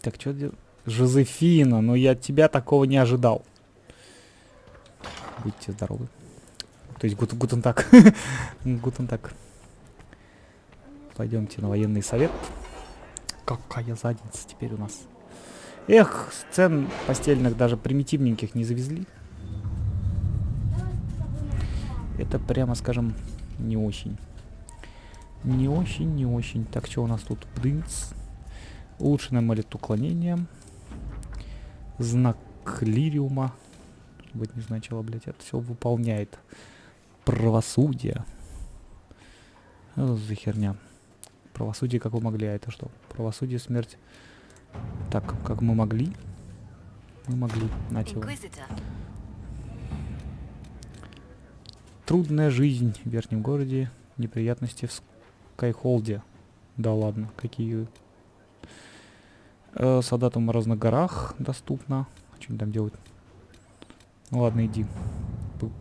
Так, что делать? Жозефина, но я от тебя такого не ожидал. Будьте здоровы. То есть гутен так. Гутен так. Пойдемте на военный совет. Какая задница теперь у нас. Эх, сцен постельных даже примитивненьких не завезли. Это, прямо скажем, не очень. Не очень, не очень. Так, что у нас тут? Дынц. Улучшенное амулет уклонения. Знак лириума. Быть не значило, блядь, это все выполняет. Правосудие. Что за херня? Правосудие, как вы могли, а это что? Правосудие, смерть. Так, как мы могли? Мы могли. Нате его. Трудная жизнь в верхнем городе. Неприятности в Скайхолде. Да ладно, какие... Солдату в морозных горах доступно. Что они там делают? Ну ладно, иди.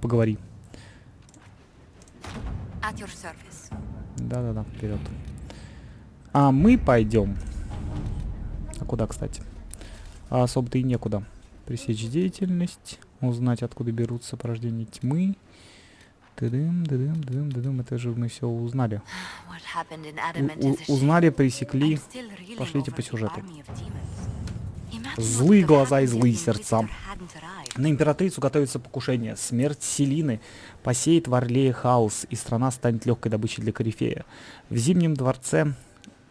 Поговори. Да-да-да, вперед. А мы пойдем. А куда, кстати? А особо-то и некуда. Пресечь деятельность. Узнать, откуда берутся порождения тьмы. Это же мы все узнали. Узнали, пресекли. Пошлите по сюжету. Злые глаза и злые сердца. На императрицу готовится покушение. Смерть Селины посеет в Орлее хаос, и страна станет легкой добычей для корифея. В Зимнем дворце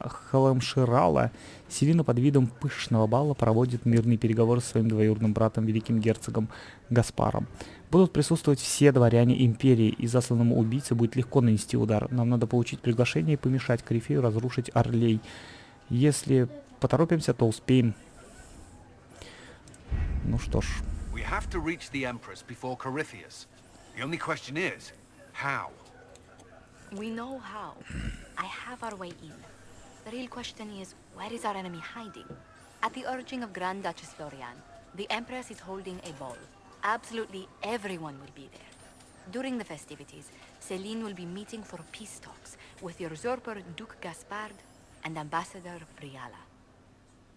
Халамширала Селина под видом пышного бала проводит мирные переговоры со своим двоюродным братом, великим герцогом Гаспаром. Будут присутствовать все дворяне империи, и засланному убийце будет легко нанести удар. Нам надо получить приглашение и помешать корифею разрушить Орлей. Если поторопимся, то успеем. Ну что ж. The real question is, where is our enemy hiding? At the urging of Grand Duchess Florian, the Empress is holding a ball. Absolutely everyone will be there. During the festivities, Céline will be meeting for peace talks with usurper Duke Gaspard and Ambassador Briala.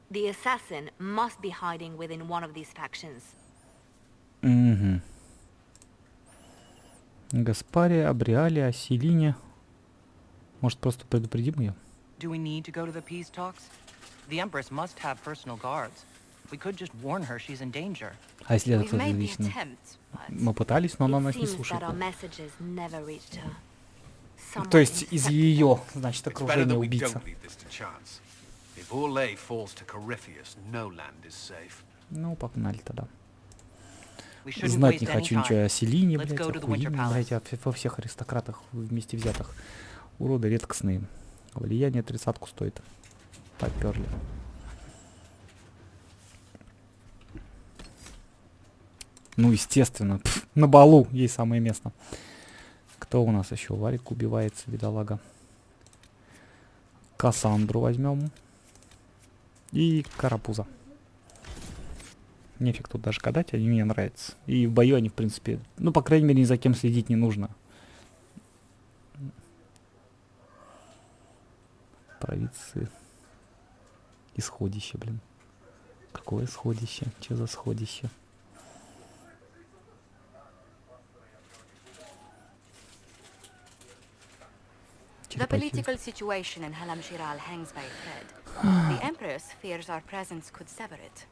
The assassin must be hiding within one of these factions. Гаспаре, о Бриале, о Селине. Может, просто предупредим ее? Do we need to go to the peace talks? The Empress must have personal guards. We could just warn her she's in danger. А если это кто-то лично? Мы пытались, но она нас не слушает. То есть из ее, значит, окружения убийца. Ну, погнали тогда. Знать не хочу ничего о Селине, блядь, о Хуине, блядь, во всех аристократах вместе взятых. Уроды редкостные. Влияние 30-ку стоит. Поперли. Ну, естественно. На балу ей самое место. Кто у нас еще? Варик убивается, бедолага. Кассандру возьмем. И Карапуза. Нефиг тут даже гадать, они мне нравятся. И в бою они, в принципе... Ну, по крайней мере, ни за кем следить не нужно. Провидцы. Исходище, блин. Какое исходище? Че за сходище? The political situation in Halamshiral hangs by a thread. The Empress fears our presence could sever it.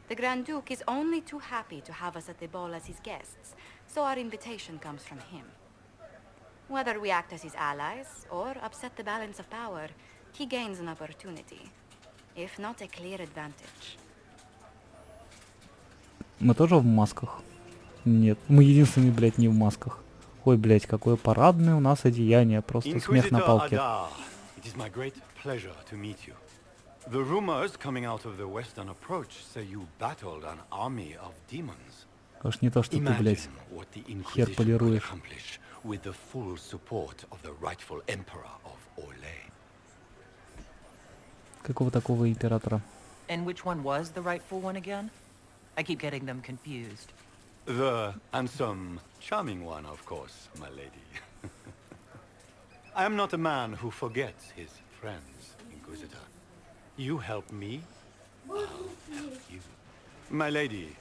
The Grand Duke is only too happy to have us at the ball as his guests, so our invitation comes from him. Whether we act as his allies or upset the balance of power, he gains an opportunity, if not a clear advantage. Мы тоже в масках? Нет, мы единственные, блядь, не в масках. Ой, блядь, какое парадное у нас одеяние, просто смех на палке. The rumors coming out of the western approach say you battled an army of demons. Аж не то, что ты, блядь, хер полируешь. With the full support of the rightful emperor of Orlais. Какого такого императора? And which one was the rightful one again? I keep getting them confused. The handsome, charming one, of course, my lady. I am not a man who forgets his friends, Inquisitor. You help me, I'll help you. My lady,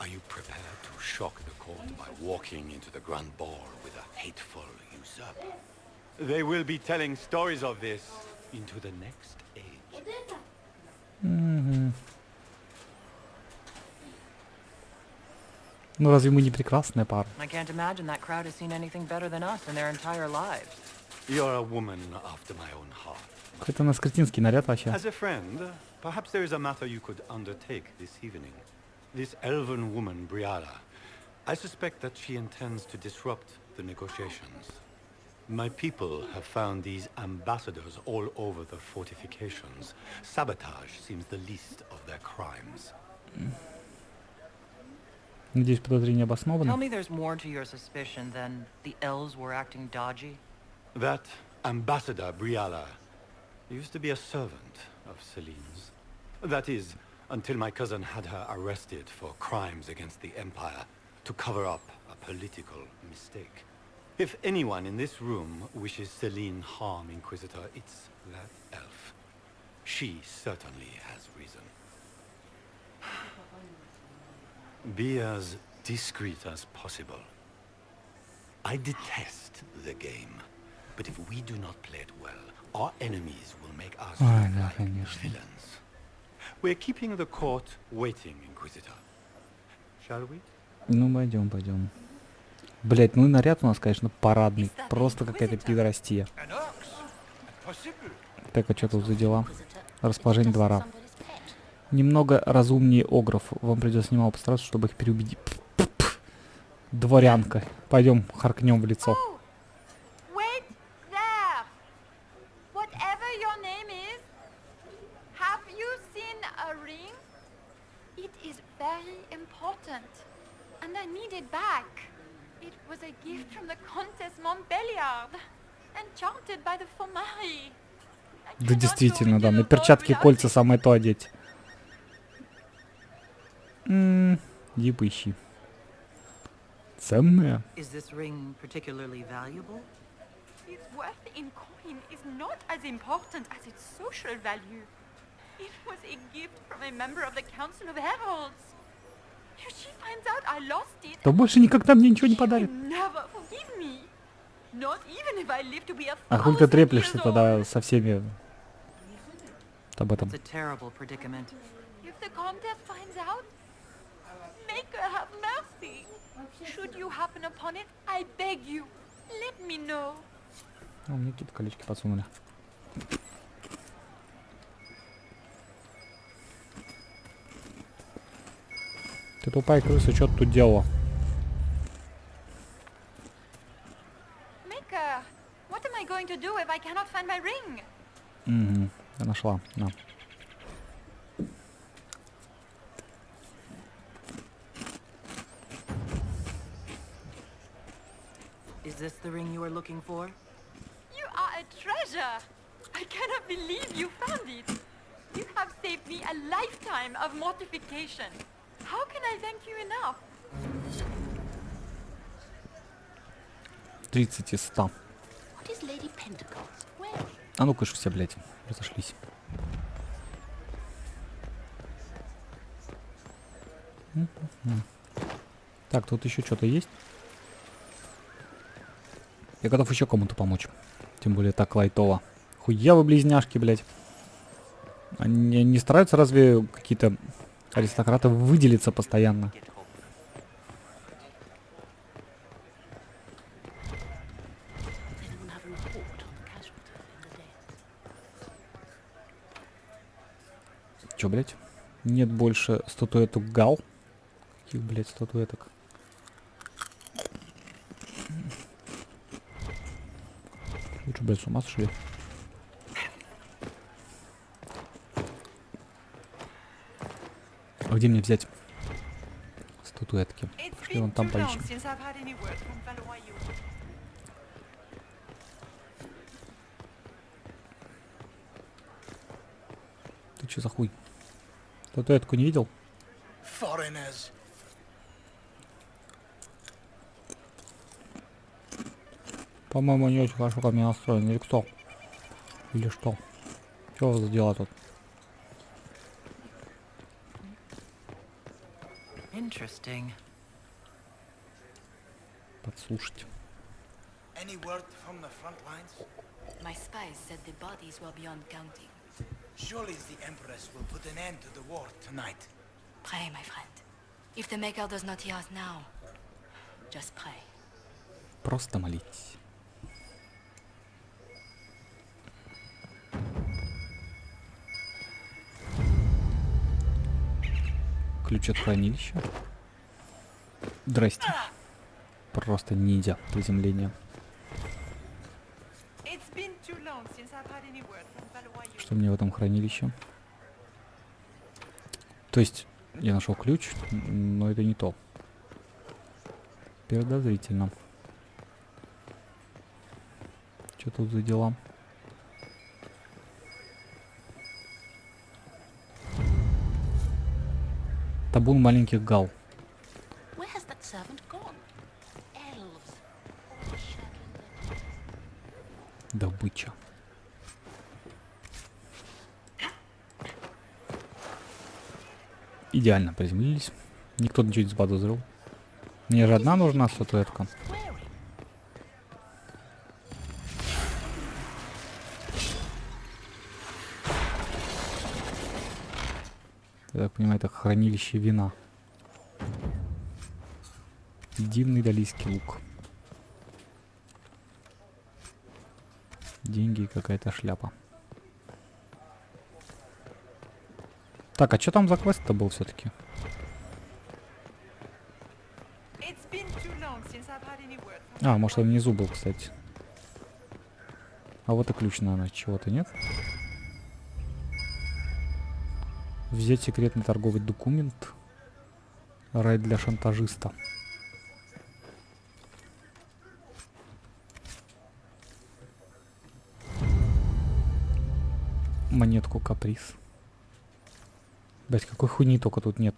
are you prepared to shock the court by walking into the grand ball with a hateful usurper? They will be telling stories of this into the next age. Ну разве мы не прекрасная пара? I can't imagine that crowd has seen anything better than us in their entire lives. You're a woman after my own heart. Какой-то у нас кретинский наряд вообще. As a friend, perhaps there is a matter you could undertake this evening. This elven woman, Briala, I suspect that she intends to disrupt the negotiations. My people have found these ambassadors all over the fortifications. Sabotage seems the least of their crimes. Надеюсь, подозрение обосновано. Tell me there's more to your suspicion than the elves were acting dodgy. That ambassador, Briala, used to be a servant of Celine's. That is, until my cousin had her arrested for crimes against the Empire to cover up a political mistake. If anyone in this room wishes Celine harm, Inquisitor, it's that elf. She certainly has reason. Be as discreet as possible. I detest the game, but if we do not play it well, our enemies will make us look like villains. We're keeping the court waiting, Inquisitor. Shall we? Ну, пойдем. Блять, ну и наряд у нас, конечно, парадный. Просто какая-то пидорастия. Так, а что тут за дела? Расположение двора. Немного разумнее огров. Вам придется немало постараться, чтобы их переубедить. Дворянка. Пойдем, харкнем в лицо. Wait there! Whatever your name is, have you seen a ring? It is very important, and I need it back. It was a gift from the Countess Montbelliard, enchanted by the Fomari. Да действительно, да, на перчатки и кольца самое то одеть. Иди поищи. Ценная? Is this ring particularly valuable? Its worth in coin is not as important as its social value. It was a gift from a member of the Council of Heralds. If she finds out I lost it, То больше никогда мне ничего не she will подарит. never forgive me. Not even if I live to be a А хуй ты 1000 треплешься years тогда old. со всеми об этом? It's a terrible predicament. If the Countess finds out, make her have mercy. Should you happen upon it, I beg you, let me know. О, мне какие-то колечки подсунули. Ты тупая крыса, что ты тут делала? Maker, what am I going to do if I cannot find my ring? Угу, я нашла, на. Is this the ring you are looking for? You are a treasure. I cannot believe you found it. You have saved me a lifetime of mortification. How can I thank you enough? 30 из 100. What is Lady Pentacles? Where? А ну-ка ж все, блядь, разошлись. Так, тут еще что-то есть. Я готов еще кому-то помочь. Тем более так лайтово. Хуя близняшки, блядь. Они не стараются разве какие-то аристократы выделиться постоянно? Does anyone have a report on the casualty in the death? Че, блядь? Нет больше статуэток Гал. Каких, блядь, статуэток? Вы что, блядь, с ума сошли? А где мне взять статуэтки? Пошли вон там поищем. Ты че за хуй? Статуэтку не видел? По-моему, не очень хорошо ко мне настроен. Или кто? Или что? Что за дела тут? Interesting. Подслушать. Any word from the front lines? My spies said the bodies were beyond counting. Surely the Empress will put an end to the war tonight. Pray, my friend. If the Maker does not hear us now, just pray. Просто молитесь. Ключ от хранилища. Здрасте. Просто ниндзя приземления. Что мне в этом хранилище? То есть я нашел ключ, но это не то. Подозрительно. Что тут за дела? Табун маленьких гал. Where has that servant gone? Elves. All shadowed. Добыча. Идеально приземлились. Никто ничего не заподозрил. Мне же одна нужна статуэтка. Я так понимаю, это хранилище вина. Дивный далийский лук. Деньги и какая-то шляпа. Так, а что там за квест-то был все-таки? А, может он внизу был, кстати. А вот и ключ, наверное, чего-то, нет? Взять секретный торговый документ. Рай для шантажиста. Монетку каприз. Блять, какой хуйни только тут нет.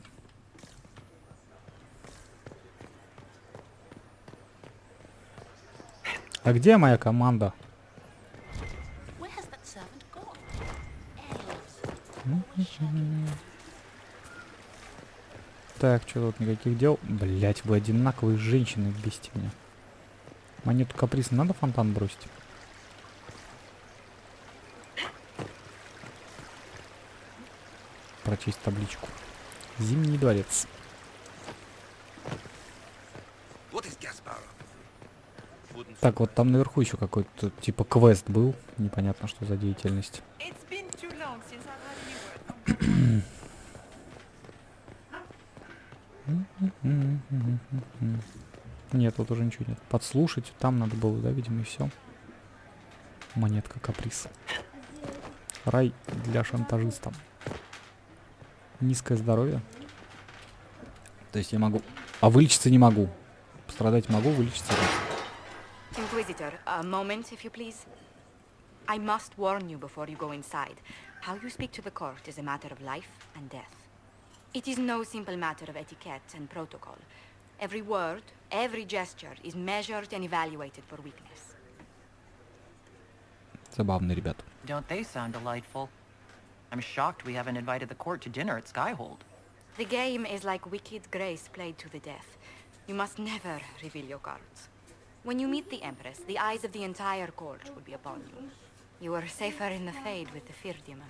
А где моя команда? Where has that servant gone? Elves. All shadowed. Так, что тут никаких дел? Блять, вы одинаковые женщины, бесите меня. Монету каприз надо фонтан бросить? Прочесть табличку. Зимний дворец. Так, вот там наверху еще какой-то типа квест был. Непонятно, что за деятельность. Нет, тут уже ничего нет. Подслушать, там надо было, да, видимо, и все. Монетка каприз. Рай для шантажиста. Низкое здоровье. То есть я могу... А вылечиться не могу. Пострадать могу, вылечиться нет. Inquisitor, a moment, if you please. I must warn you before you go inside. How you speak to the court is a matter of life and death. It is no simple matter of etiquette and protocol. Every word, every gesture is measured and evaluated for weakness. Забавные ребята. Don't they sound delightful? I'm shocked we haven't invited the court to dinner at Skyhold. The game is like wicked grace played to the death. You must never reveal your cards. When you meet the Empress, the eyes of the entire court will be upon you. You are safer in the Fade with the Fear Demon.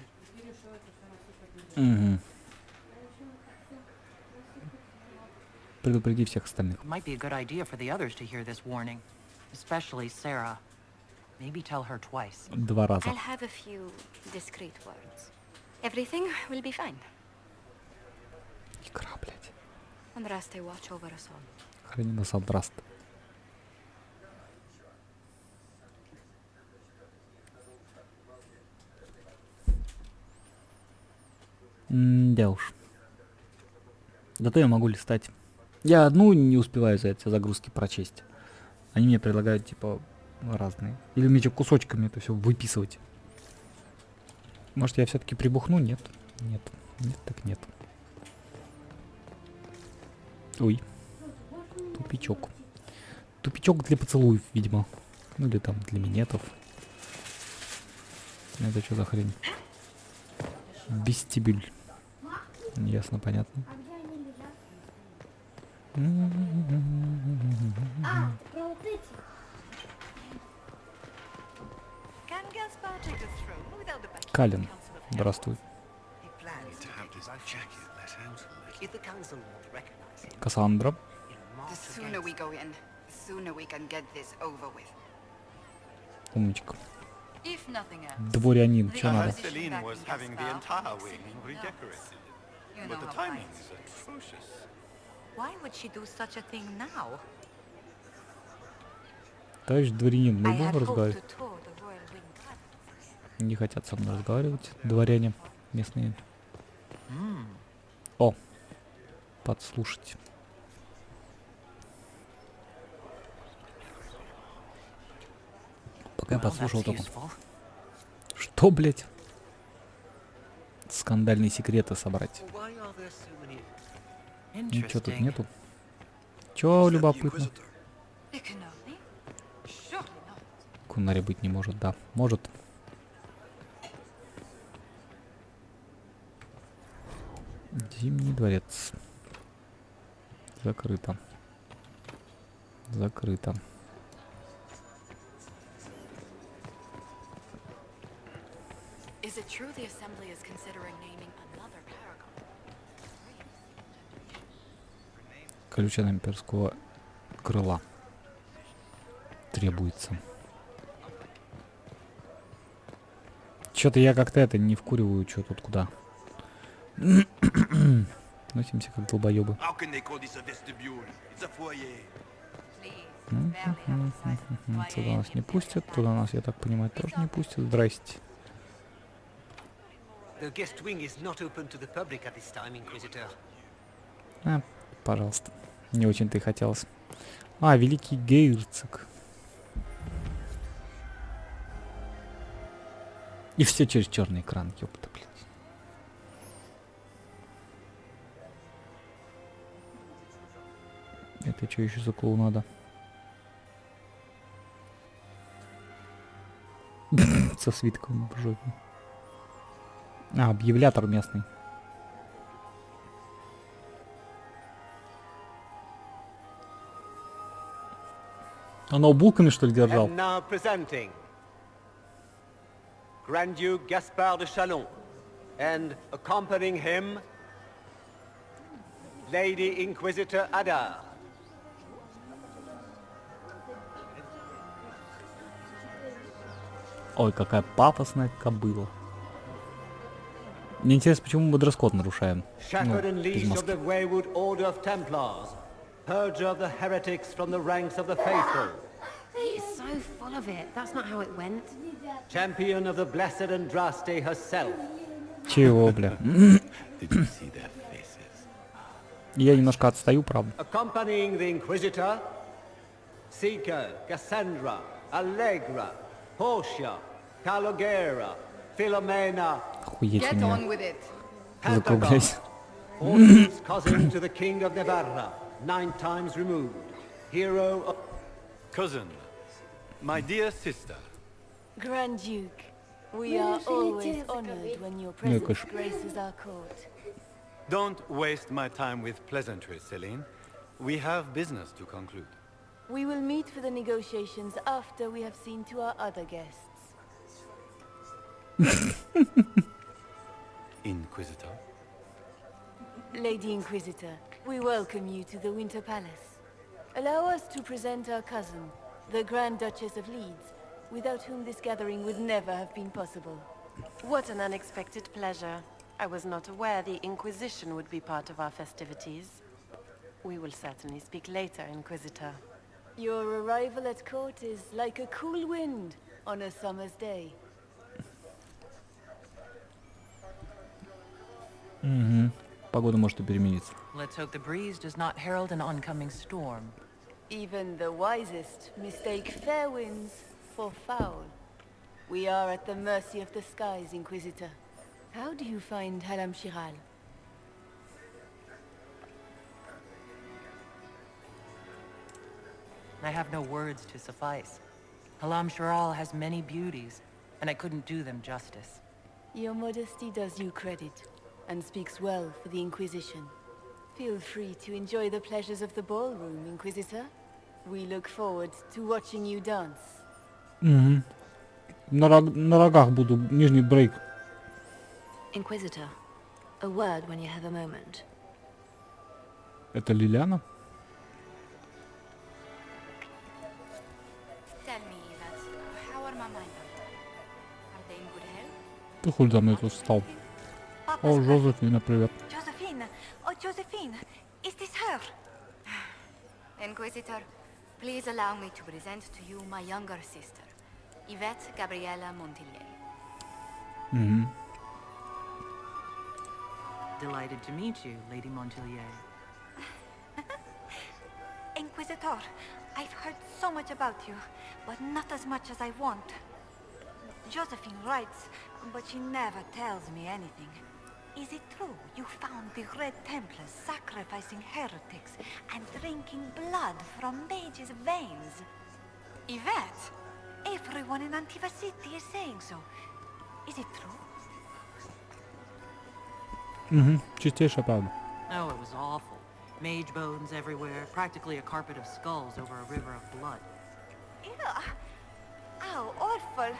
Угу. Предупреди всех остальных. It might be a good idea for the others to hear this warning, especially Sarah. Maybe tell her twice. 2 раза. I'll have a few discreet words. Everything will be fine. Игра, блядь. Andraste watch over us all. Храни нас Андраст. Да уж. Зато я могу листать. Я одну не успеваю за эти загрузки прочесть. Они мне предлагают, типа, разные. Или мне что, кусочками это все выписывать. Может, я все-таки прибухну? Нет. Нет. Нет, так нет. Ой. Тупичок. Тупичок для поцелуев, видимо. Ну или там для минетов. Это что за хрень? Вестибюль. Ясно, понятно. Калин, здравствуй. Кассандра. Умничка. Дворянин, что надо? Celine was having the entire wing redecorated. But the timing is atrocious. Why would she do such a thing now? Товарищ дворянин, мы I будем had hoped разговаривать? to tour the royal wing garden. Не хотят со мной разговаривать, дворяне местные. О, подслушать. Пока я подслушал только. Что, блять? Скандальные секреты собрать. Ничего тут нету. Чё любопытно? Кунари быть не может, да. Может. Зимний дворец. Закрыто. Закрыто. Is it true the assembly is considering naming another paragon? Ключ от имперского крыла. Требуется. Чё-то я как-то это не вкуриваю, что тут куда. Носимся как долбоёбы. Сюда нас не пустят, туда нас, я так понимаю, тоже не пустят. Здрасте. Пожалуйста. Не очень-то и хотелось. Великий герцог. И все через черный экран, ёпта, блин. Это что еще за клоунада? Со свитком в жопе. Объявлятор местный. Он булками, что ли, держал? Grand Duke Gaspard de Chalon, and accompanying him, Lady Inquisitor Ada. Ой, какая пафосная кобыла. Мне интересно, почему мы дресс-код нарушаем? Shattered and leash of the wayward order of Templars, purger of the heretics from the ranks of the faithful. He's so full of it. That's not how it went. Champion of the blessed Andraste herself. Чего, бля? Did you see their faces? Я немножко отстаю, правда. Accompanying the Inquisitor, Seeker, Cassandra, Allegra, Portia, Calogera, Philomena. Охуеть у меня. Pentagon, Закругляйся. Fortune's cousin to the King of Navarra, 9 times removed. Hero of... Cousin, my dear sister. Grand Duke, we are always honored when your presence graces our court. Don't waste my time with pleasantries, Celine. We have business to conclude. We will meet for the negotiations after we have seen to our other guests. Inquisitor. Lady Inquisitor, we welcome you to the Winter Palace. Allow us to present our cousin, the Grand Duchess of Leeds, without whom this gathering would never have been possible. What an unexpected pleasure. I was not aware the Inquisition would be part of our festivities. We will certainly speak later, Inquisitor. Your arrival at court is like a cool wind on a summer's day. Погода может и перемениться. Let's hope the breeze does not herald an oncoming storm. Even the wisest mistake fair winds for foul. We are at the mercy of the skies, Inquisitor. How do you find Halam Shiral? I have no words to suffice. Halam Shiral has many beauties, and I couldn't do them justice. Your modesty does you credit, and speaks well for the Inquisition. Feel free to enjoy the pleasures of the ballroom, Inquisitor. We look forward to watching you dance. Угу. На рогах буду, нижний брейк. Inquisitor, a word when you have a moment. Это Лилиана? Tell me, lads, how are my mind? Are they in good health? Ты хуй за мной тут встал? О, Жозефина, привет. Josephine! Oh, Josephine! Is this her? Inquisitor, please allow me to present to you my younger sister, Yvette Gabriella Montillier. Угу. Delighted to meet you, Lady Montillier. Inquisitor, I've heard so much about you, but not as much as I want. Josephine writes, but she never tells me anything. Is it true you found the Red Templars sacrificing heretics and drinking blood from mages' veins? Yvette, everyone in Antiva City is saying so. Is it true? Угу. Чистейшая правда. Oh, it was awful. Mage bones everywhere, practically a carpet of skulls over a river of blood. Yeah. How awful.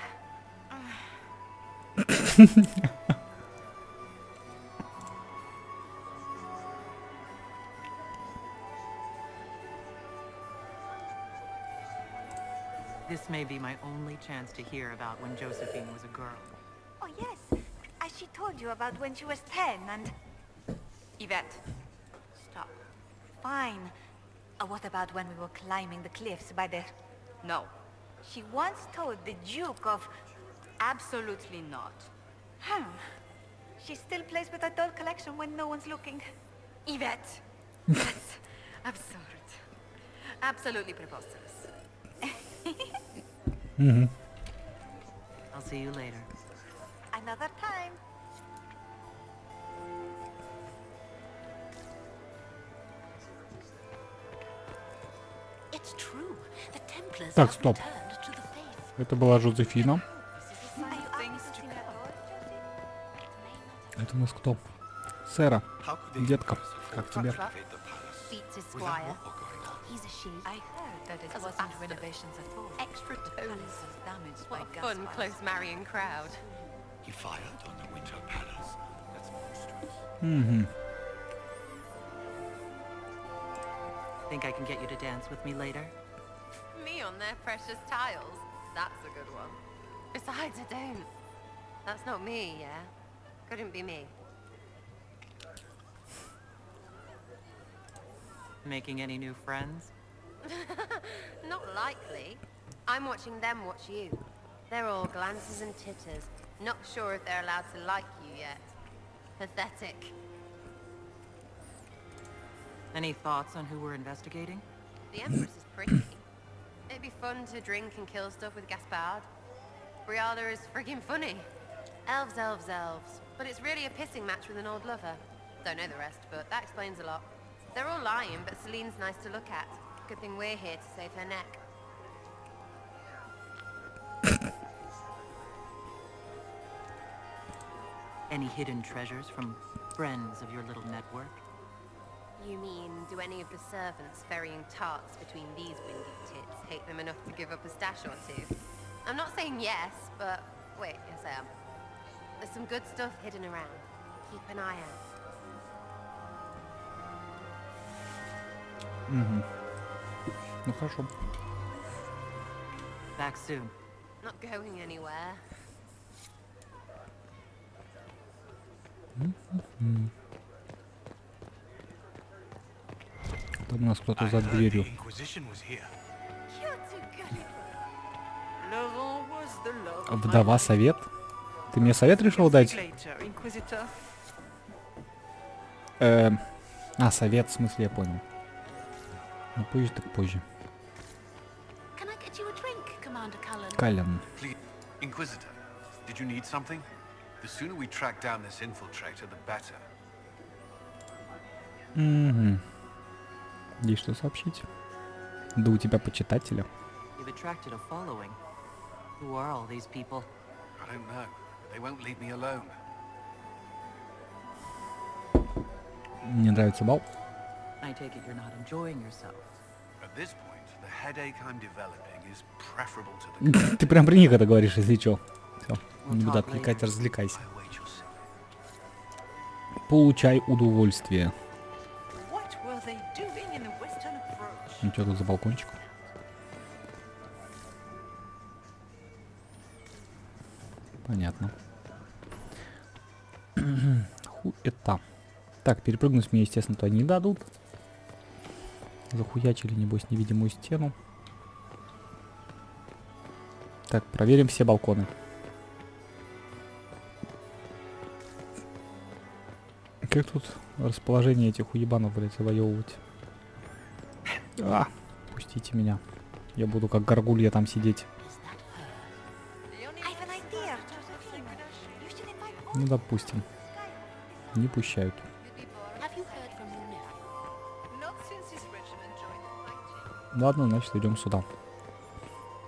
This may be my only chance to hear about when Josephine was a girl. Oh, yes. As she told you about when she was 10 and... Yvette, stop. Fine. What about when we were climbing the cliffs by the... No, She once told the Duke of... absolutely not. She still plays with a doll collection when no one's looking. Yvette, that's absurd. Absolutely preposterous. Угу. I'll see you later. Another time. It's true. The Templars Так, have стоп. returned to the faith. Это была Жозефина. Are you asking me at all, Josie? Это у нас кто? Сэра. How could they Детка, force a как fool тебе? to invade the palace Beats his without squire. war going on? He's a she. I heard that it As a wasn't bastard. renovations at all. Extra The toes. palace was damaged What by a gas fun, fires. close marrying crowd. He fired on the Winter Palace. That's monstrous. Угу. Think I can get you to dance with me later? Me on their precious tiles. That's a good one. Besides, I don't. That's not me, yeah? Couldn't be me. Making any new friends? Not likely. I'm watching them watch you. They're all glances and titters. Not sure if they're allowed to like you yet. Pathetic. Any thoughts on who we're investigating? The Empress is pretty. It'd be fun to drink and kill stuff with Gaspard. Briala is friggin' funny. Elves, elves, elves. But it's really a pissing match with an old lover. Don't know the rest, but that explains a lot. They're all lying, but Celine's nice to look at. Good thing we're here to save her neck. Any hidden treasures from friends of your little network? You mean, do any of the servants ferrying tarts between these windy tits hate them enough to give up a stash or two? I'm not saying yes, but... Wait, yes I am. There's some good stuff hidden around. Keep an eye out. Угу. Ну хорошо. Back soon. Not going anywhere. Там у нас кто-то за дверью. Inquisition was here. You're too gullible. Laurent was the love of my Вдова life. совет? Ты мне совет решил дать? Later, Inquisitor. Совет, в смысле, я понял. Ну позже так позже. Can I get you a drink, Commander Cullen? Кален. Please, Inquisitor, did you need something? The sooner we track down this infiltrator, the better. Угу. Есть что сообщить? Да у тебя почитателя. You've attracted a following. Who are all these people? I don't know. They won't leave me alone. Мне нравится бал. I take it you're not enjoying yourself. At this point, the headache I'm developing is preferable to the... Ты прям при них это говоришь, если чё. Все, We'll не буду talk отвлекать, later. развлекайся. I await your signal. Получай удовольствие. What were they doing in the western approach? Ну что тут за балкончик? Понятно. Хуета. Так, перепрыгнуть мне, естественно, туда не дадут. Захуячили, небось, невидимую стену. Так, проверим все балконы. Как тут расположение этих уебанов, блядь, завоевывать? А, пустите меня. Я буду как горгулья там сидеть. Ну, допустим. Не пущают. Ладно, значит, идем сюда.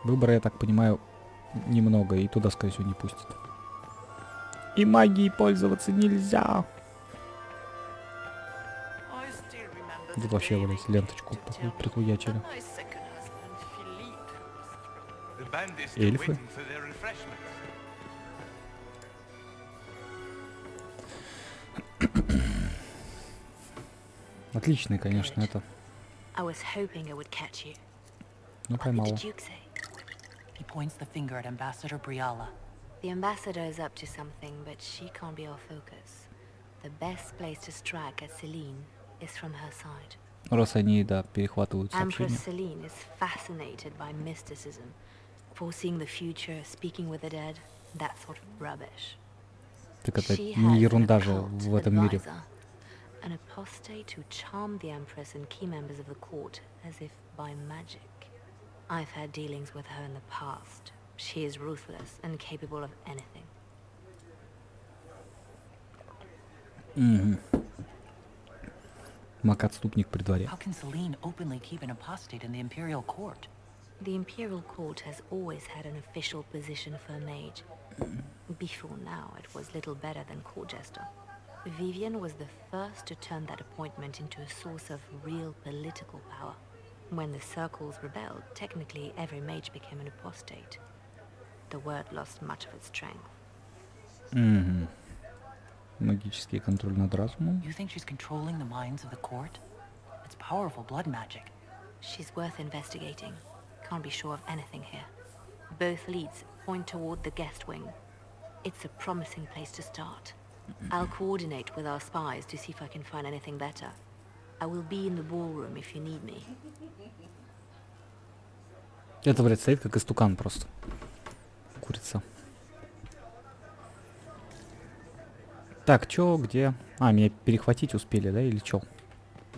Выбора, я так понимаю, немного, и туда, скорее всего, не пустят. И магией пользоваться нельзя. Тут вообще, блядь, ленточку прихуячили. Эльфы. Отличный, конечно, это. Ну, поймала. He points the finger at Ambassador Briala. The ambassador is up to something, but she can't be our focus. The best place to strike at Celine is from her side. Раз они, да, перехватывают Empress сообщения. Celine is fascinated by mysticism. Foreseeing the future, speaking with the dead, that sort of rubbish. Так это She не has ерунда an же occult в этом мире. advisor, an apostate who charmed the Empress and key members of the court as if by magic. I've had dealings with her in the past. She is ruthless and capable of anything. Маг-отступник при дворе. How can Celine openly keep an apostate in the Imperial Court? The Imperial Court has always had an official position for a mage. Before now, it was little better than court jester. Vivian was the first to turn that appointment into a source of real political power. When the circles rebelled, technically every mage became an apostate. The word lost much of its strength. Магический контроль над разумом. You think she's controlling the minds of the court? It's powerful blood magic. She's worth investigating. Can't be sure of anything here. Both leads point toward the guest wing. It's a promising place to start. I'll coordinate with our spies to see if I can find anything better. I will be in the ballroom if you need me. Это, блядь, стоит как истукан просто. Курица. Так, чё, где? А, меня перехватить успели, да, или чё?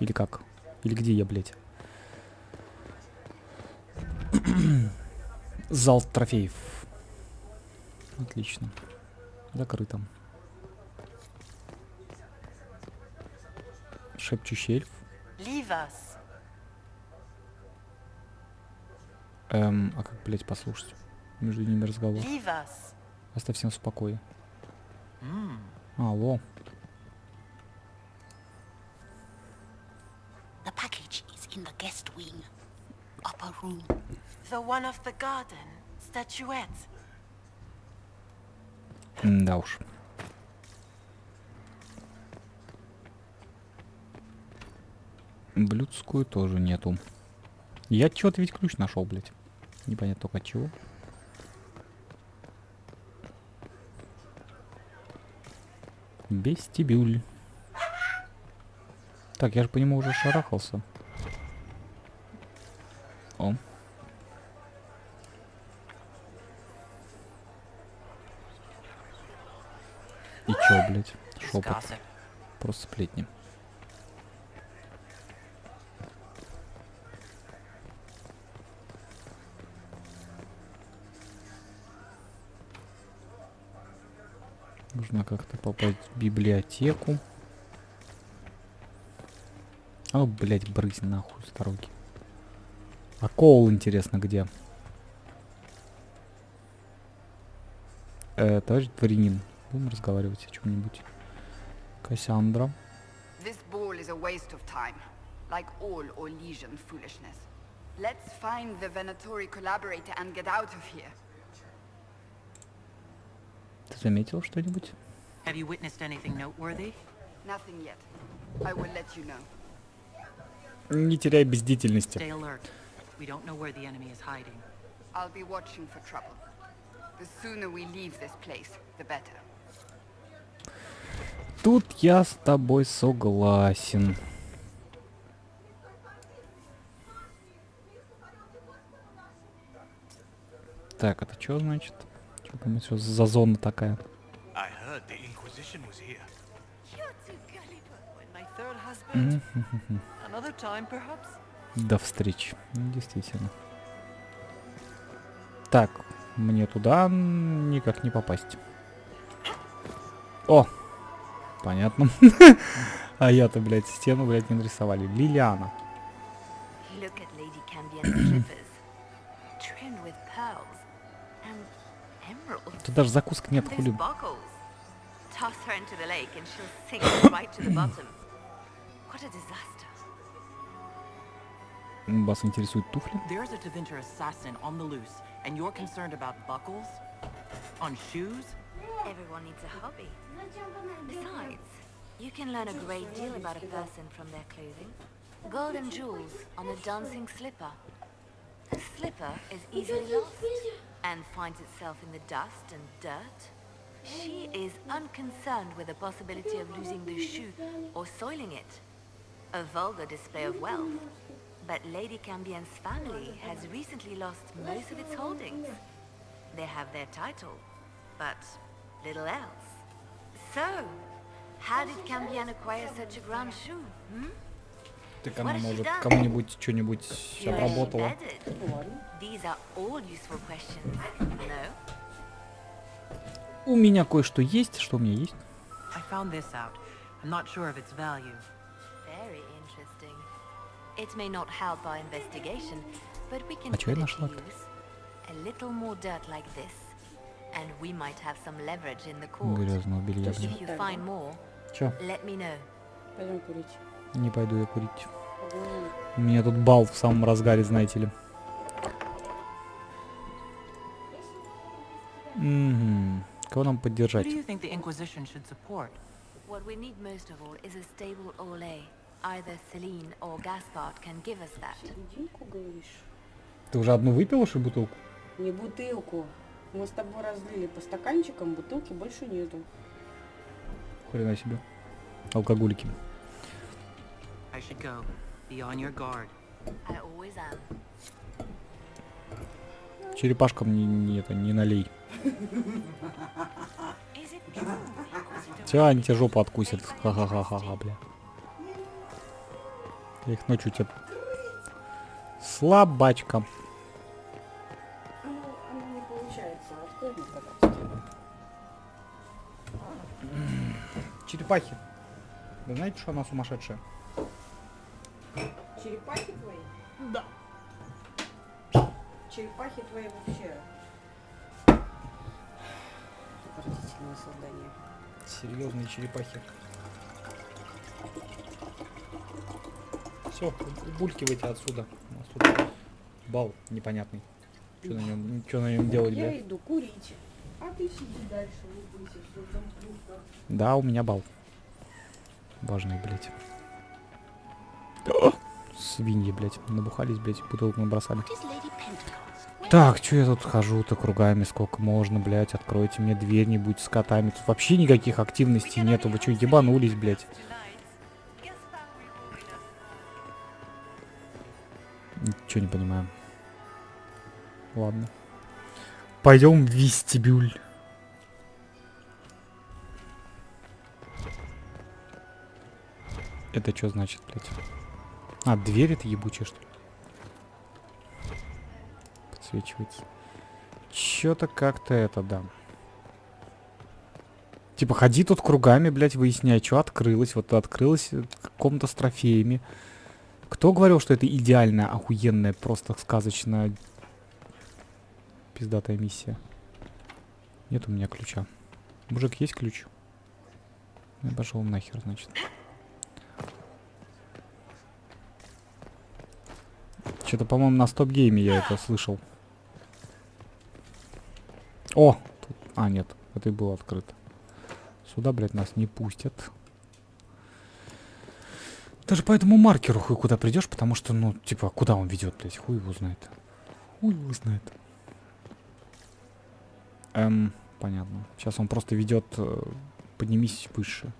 Или как? Или где я, блядь? Зал трофеев. Отлично. Закрыто. Шепчущий эльф. Leave us. А как, блядь, послушать? Между ними разговор. Leave us. Оставь всем в покое. Алло. The package is in the guest wing. Upper room. The one of the garden. Statuette. Да уж. Блюдскую тоже нету. Я чего-то ведь ключ нашел, блядь. Непонятно только от чего. Вестибюль. Так, я же по нему уже шарахался. О. И чё, блядь? Шепот. Просто сплетни. Нужно как-то попасть в библиотеку. О, блядь, брысь нахуй с дороги. А Коул, интересно, где? Товарищ дворянин. Будем разговаривать о чем-нибудь. Кассандра. This ball is a waste of time, like all Orlesian foolishness. Let's find the Venatori collaborator and get out of here. Ты заметил что-нибудь? Have you witnessed anything noteworthy? Nothing yet. I will let you know. Не теряй бдительности. Stay alert. We don't know where the enemy is hiding. I'll be watching for trouble. The sooner we leave this place, the better. Тут я с тобой согласен. Так, это что значит? Что там еще за зона такая? I heard the Inquisition was here. Another time, perhaps? До встречи. Действительно. Так, мне туда никак не попасть. О! Понятно. А я-то, блядь, стену, блядь, не нарисовали. Лилиана. Тут даже закусок нет, хули. Вас интересуют туфли? There's a Tevinter assassin on the loose, and you're concerned about buckles? On shoes? Everyone needs a hobby. Besides, you can learn a great deal about a person from their clothing. Gold and jewels on a dancing slipper. A slipper is easily lost and finds itself in the dust and dirt. She is unconcerned with the possibility of losing the shoe or soiling it. A vulgar display of wealth. But Lady Cambien's family has recently lost most of its holdings. They have their title, but little else. So, how did Cambien acquire such a grand shoe? Так она, может, кому-нибудь что-нибудь обработала. These are all useful questions, no? У меня кое-что есть. Что у меня есть? I found this out. I'm not sure of its value. Very interesting. It may not help our investigation, but we can А что я put it нашла? to use. A little more dirt like this, and we might have some leverage in the court. Грязного белья. If you find more, Чё? let me know. Пойдем курить. Не пойду я курить. У меня тут бал в самом разгаре, знаете ли. Кого нам поддержать? Who do you think the Inquisition should support? What we need most of all is a stable Orlais. Either Celine or Gaspard can give us that. Серединку, говоришь? Ты уже одну выпила, что бутылку? Не бутылку. Мы с тобой разлили по стаканчикам, бутылки больше нету. Хрена себе. Алкоголики. I should go. Be on your guard. I always am. Черепашкам не налей. Все, они тебе жопу откусят. Ха-ха-ха-ха-ха, бля. Я их ночью тебе... Слабачка. Ну, оно не получается. Открой мне, пожалуйста. Черепахи. Вы знаете, что она сумасшедшая? Черепахи твои? Да. Черепахи твои вообще... Отвратительное создание. Серьезные черепахи. Все, убулькивайте отсюда. У нас тут бал непонятный. Что на нем делать, бля? Я иду курить. А ты сиди дальше, улыбайся, что там плюха. Да, у меня бал. Важный, блядь. Свиньи, блядь. Набухались, блядь, бутылку набросали. Так, что я тут хожу-то кругами, сколько можно, блядь, откройте мне дверь, не будь с котами. Тут вообще никаких активностей нету, вы что, ебанулись, блядь? Ничего не понимаю. Ладно. Пойдем в вестибюль. Это что значит, блядь? А, дверь это ебучая, что ли? Подсвечивается. Чё-то как-то это, да. Типа, ходи тут кругами, блядь, выясняй, что открылось. Вот открылось комната с трофеями. Кто говорил, что это идеальная, охуенная, просто сказочная пиздатая миссия? Нет у меня ключа. Мужик, есть ключ? Я пошел нахер, значит. Что-то, по-моему, на стоп-гейме я это слышал. О! Тут... А, нет, это и было открыто. Сюда, блядь, нас не пустят. Даже по этому маркеру хуй куда придешь, потому что, ну, типа, куда он ведет, блядь, хуй его знает. Хуй его знает. Понятно. Сейчас он просто ведет, поднимись выше.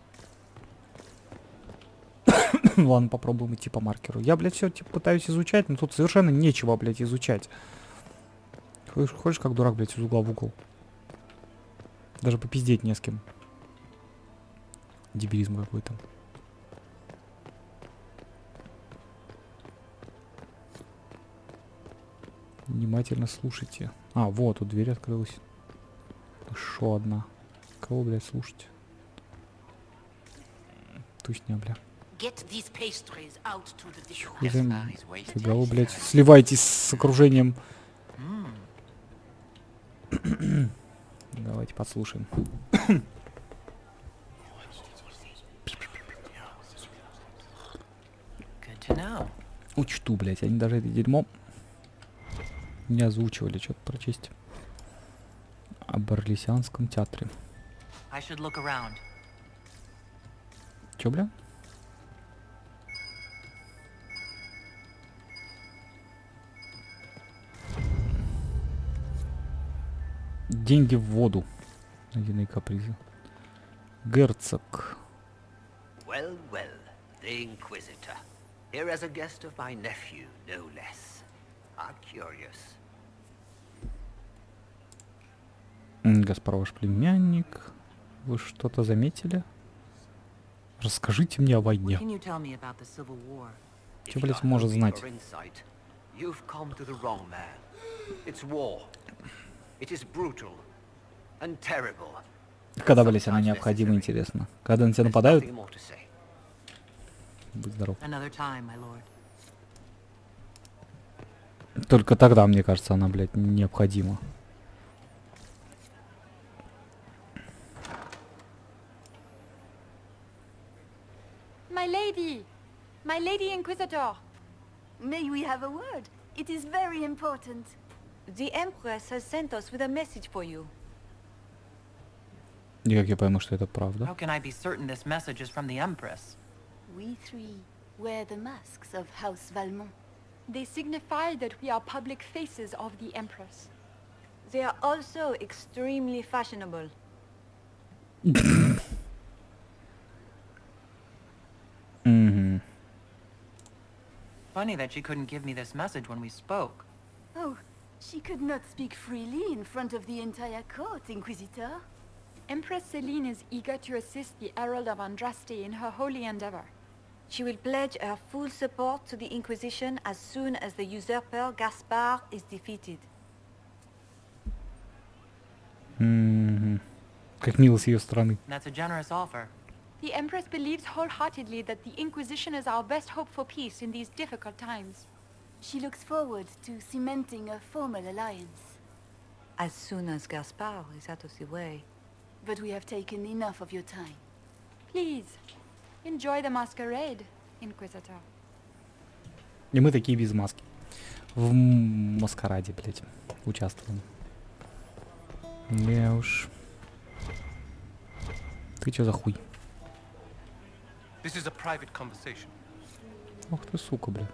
Ладно, попробуем идти по маркеру. Я, блядь, все типа пытаюсь изучать, но тут совершенно нечего, блядь, изучать. Ходишь как дурак, блядь, из угла в угол. Даже попиздеть не с кем. Дебилизм какой-то. Внимательно слушайте. А, вот, тут дверь открылась. Еще одна. Кого, блядь, слушать? Тусня, бля. Фига, блядь, сливайтесь с окружением. Давайте послушаем. Учту, блядь, они даже это дерьмо не озвучивали, что-то прочесть. О Барлисианском театре. Чё, бля? Деньги в воду. Найденные капризы. Герцог. Well, well, the Inquisitor. Here as a guest of my nephew, no less. I'm curious. Гаспар, ваш племянник. Вы что-то заметили? Расскажите мне о войне. Что, блядь, может знать? Когда, блядь, она необходима, интересно? Когда на тебя нападают? Будь здоров. Только тогда, мне кажется, она, блядь, необходима. My lady Inquisitor. May we have a word? It is very important. The Empress has sent us with a message for you. И как я пойму, что это правда? How can I be certain this message is from the Empress? We three wear the masks of House Valmont. They signify that we are public faces of the Empress. They are also extremely fashionable. Funny that she couldn't give me this message when we spoke. Oh, she could not speak freely in front of the entire court, Inquisitor. Empress Celine is eager to assist the Herald of Andraste in her holy endeavor. She will pledge her full support to the Inquisition as soon as the usurper Gaspar is defeated. Как мило с ее стороны. That's a generous offer. The Empress believes wholeheartedly that the Inquisition is our best hope for peace in these difficult times. She looks forward to cementing a formal alliance. As soon as Gaspar is out of the way. But we have taken enough of your time. Please, enjoy the masquerade, Inquisitor. И мы такие без маски. В маскараде, блядь, участвуем. Да уж. Ты чё за хуй? This is a private conversation. Ох ты, сука, бля.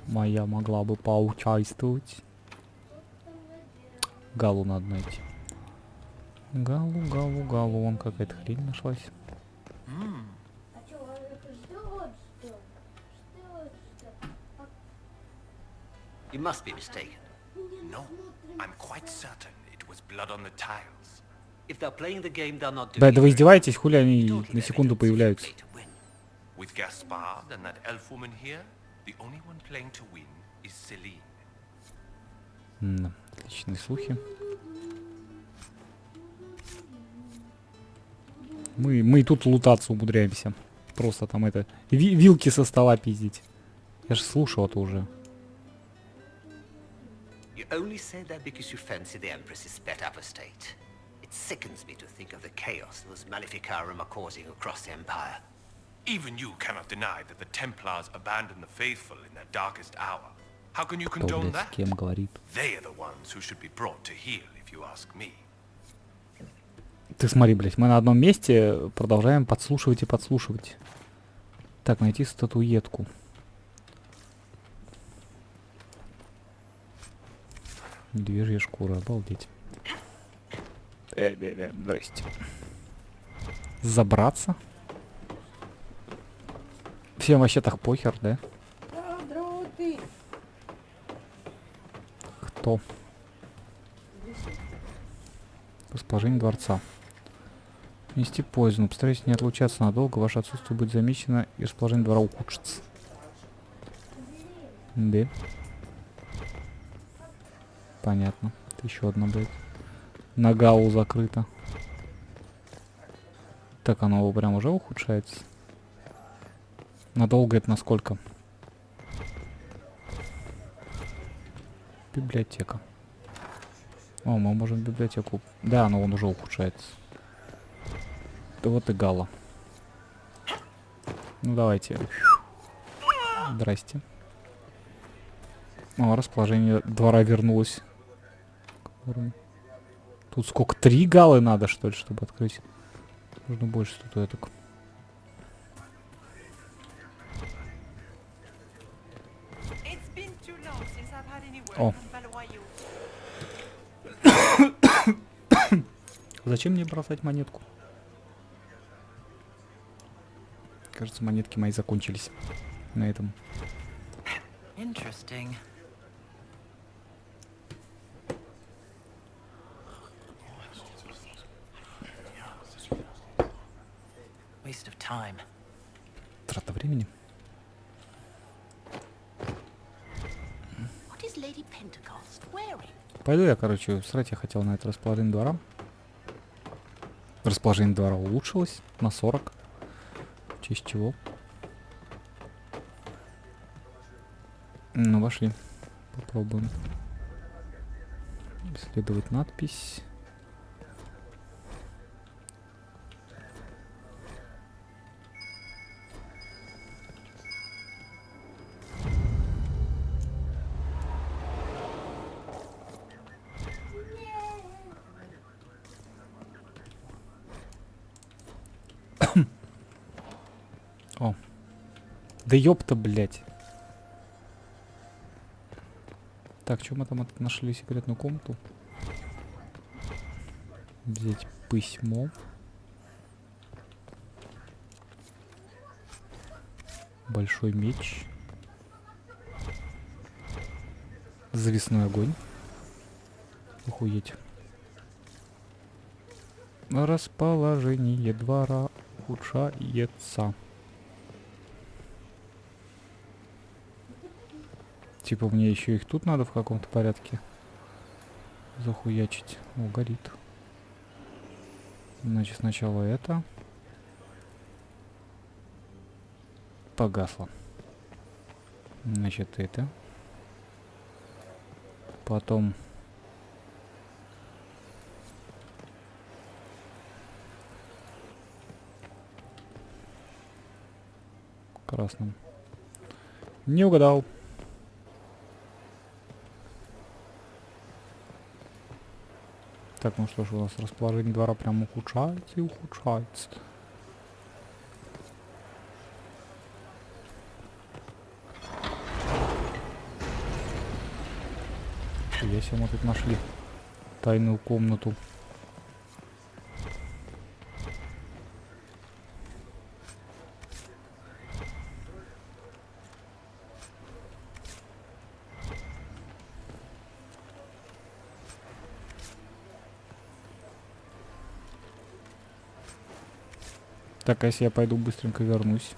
Моя могла бы поучаствовать. Галу надо найти. Галу. Вон какая-то хрень нашлась. You must be mistaken. No, I'm quite certain it was blood on the tiles. If they're playing the game, they're not doing Да, вы издеваетесь, хули они на секунду появляются. With Gaspard and that elf woman here, the only one playing to win is Celine. Отличные слухи. Мы тут лутаться умудряемся. Просто там это... вилки со стола пиздить. Я же слушал это уже. You only say that because you fancy the Empress's sped-up estate. It sickens me to think of the chaos those Maleficarum are causing across the Empire. Even you cannot deny that the Templars abandoned the faithful in their darkest hour. How can you condone that? They are the ones who should be brought to heel, if you ask me. Ты смотри, блядь, мы на одном месте продолжаем подслушивать и подслушивать. Так, найти статуэтку. Медвежья шкура, обалдеть. Здрасте. Забраться? Всем вообще так похер, да? Кто? Расположение дворца. Нести пользу, но постарайтесь не отлучаться надолго, ваше отсутствие будет замечено и расположение двора ухудшится. Да. Понятно. Это еще одна, блядь. Нагалу закрыта. Так, оно прям уже ухудшается. Надолго это насколько? Библиотека. О, мы можем библиотеку. Да, но он уже ухудшается. Да вот и Гала. Ну давайте. Здрасте. О, расположение двора вернулось. Тут сколько? 3 Галы надо, что ли, чтобы открыть? Нужно больше статуэток. О. Зачем мне бросать монетку? Кажется, монетки мои закончились на этом. Interesting. Waste of time. Трата времени. What is Lady Pentecost wearing? Пойду я, короче, срать я хотел на это расположение двора. Расположение двора улучшилось на 40. В честь чего? Ну, вошли. Попробуем. Исследовать надпись. О. Да ёпта, блядь. Так, что мы там нашли секретную комнату? Взять письмо. Большой меч. Завесной огонь. Охуеть. Расположение двора ухудшается. Типа мне еще их тут надо в каком-то порядке захуячить. О, горит. Значит, сначала это. Погасло. Значит, это. Потом. Красным. Не угадал. Так, ну что ж, у нас расположение двора прям ухудшается и ухудшается. Если мы тут нашли тайную комнату. Так, а если я пойду быстренько вернусь?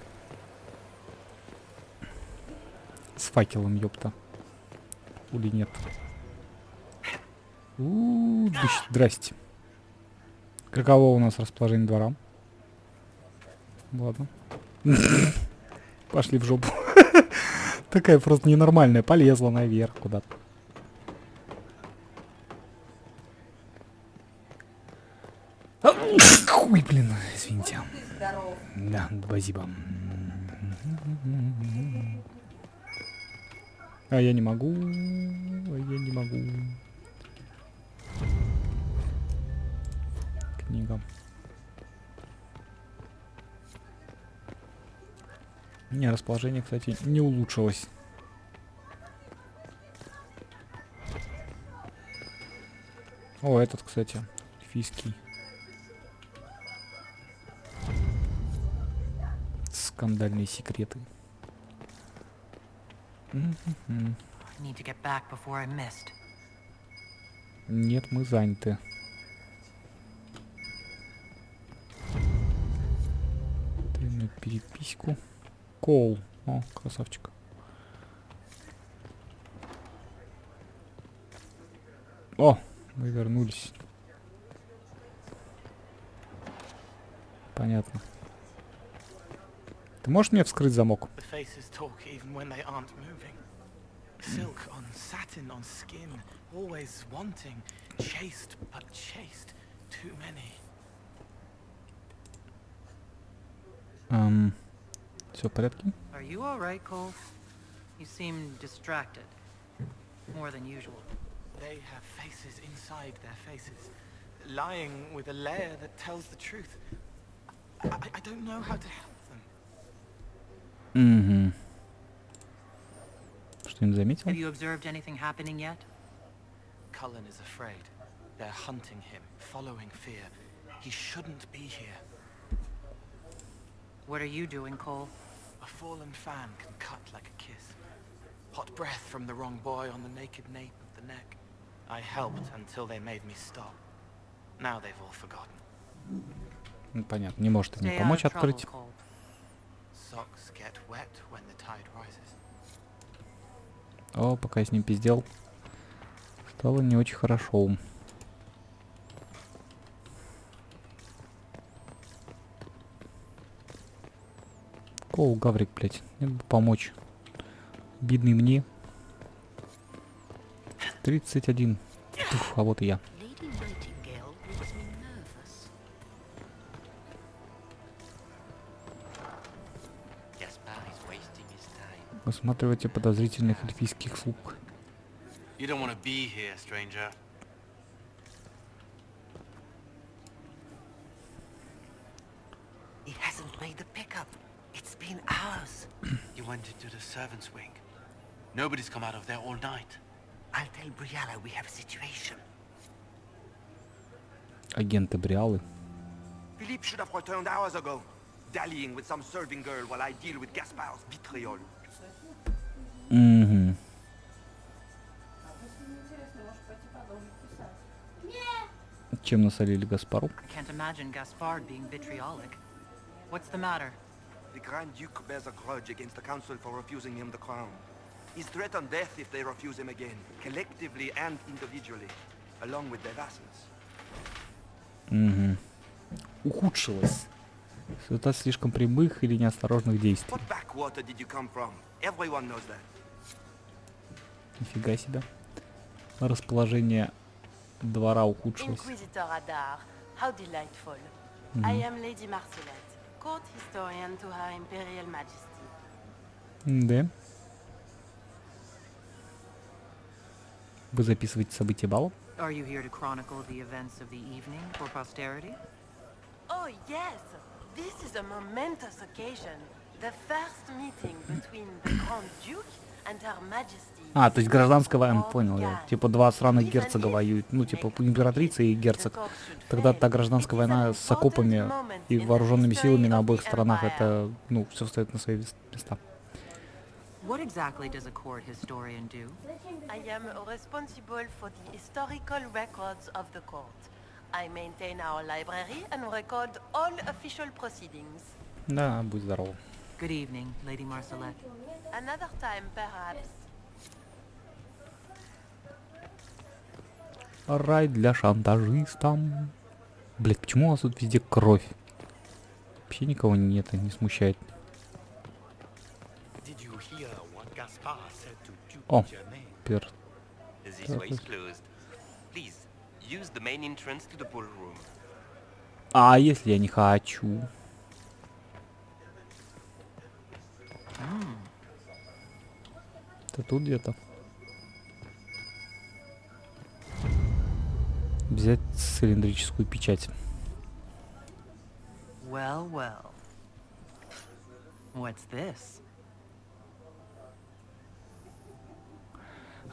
С факелом, ёпта. Или нет? Здрасте. Каково у нас расположение двора? Ладно. Пошли в жопу. Такая просто ненормальная. Полезла наверх куда-то. Да, спасибо. А я не могу. Книга. У меня расположение, кстати, не улучшилось. О, этот, кстати, эльфийский. Скандальные секреты. Нет, мы заняты. Тайную переписку. Кол. О, красавчик. О, мы вернулись. Понятно. Ты можешь мне вскрыть замок? Все в порядке? Are you all right, Cole? You seem distracted. More than usual. They have faces inside their faces, lying with a layer that tells the truth. I don't know how to help them. Что-нибудь заметил? Have you observed anything happening yet? Cullen is afraid. They're hunting him, following fear. He shouldn't be here. What are you doing, Cole? A fallen fan can cut like a kiss. Hot breath from the wrong boy on the naked nape of the neck. I helped until they made me stop. Now they've all forgotten. Ну, понятно, не может мне помочь открыть. Socks get wet when the tide rises. О, пока я с ним пиздел, стало не очень хорошо. Кол, гаврик, блядь, надо бы помочь. Бедный мне. 31. Ух, а вот и я. Осматривайте подозрительных эльфийских слуг. You don't want to be here, stranger. He hasn't made the pickup. It's been hours. You went into the servants' wing. Nobody's come out of there all night. I'll tell Briala we have a situation. Агенты Бриалы. Philippe should have returned hours ago, dallying with some serving girl while I deal with Gaspard's vitriol. Чем насолили Гаспару? I can't imagine Gaspard being vitriolic. What's the matter? The Grand Duke bears a grudge against the council for refusing him the crown. He's threatened death if they refuse him again, collectively and individually, along with their vassals. Ухудшилось. Это слишком прямых или неосторожных действий. What backwater did you come from? Everyone knows that. Нифига себе. Расположение двора ухудшилось. Inquisitor Adar, how delightful. I am Lady Marcelette, court historian to Her Imperial Majesty. Да. Вы записываете события бала? Are you here to chronicle the events of the evening for posterity? Oh yes, this is a momentous occasion. The first meeting between the Grand Duke and Her Majesty. А, то есть гражданская война, понял я. Типа два сраных герцога воюют. Ну, типа императрица и герцог. Тогда та гражданская война с окопами и вооруженными силами на обоих сторонах, это, ну, все встает на свои места. What exactly does a court historian do? I am responsible for the historical records of the court. I maintain our library and record all official proceedings. Да, будь здоров. Good evening, Lady Marcelette. Another time, perhaps. Рай для шантажиста. Блять, почему у вас тут везде кровь? Вообще никого нет, не смущает. О, пер. А если я не хочу? Это тут где-то. Взять цилиндрическую печать. Well, well. What's this?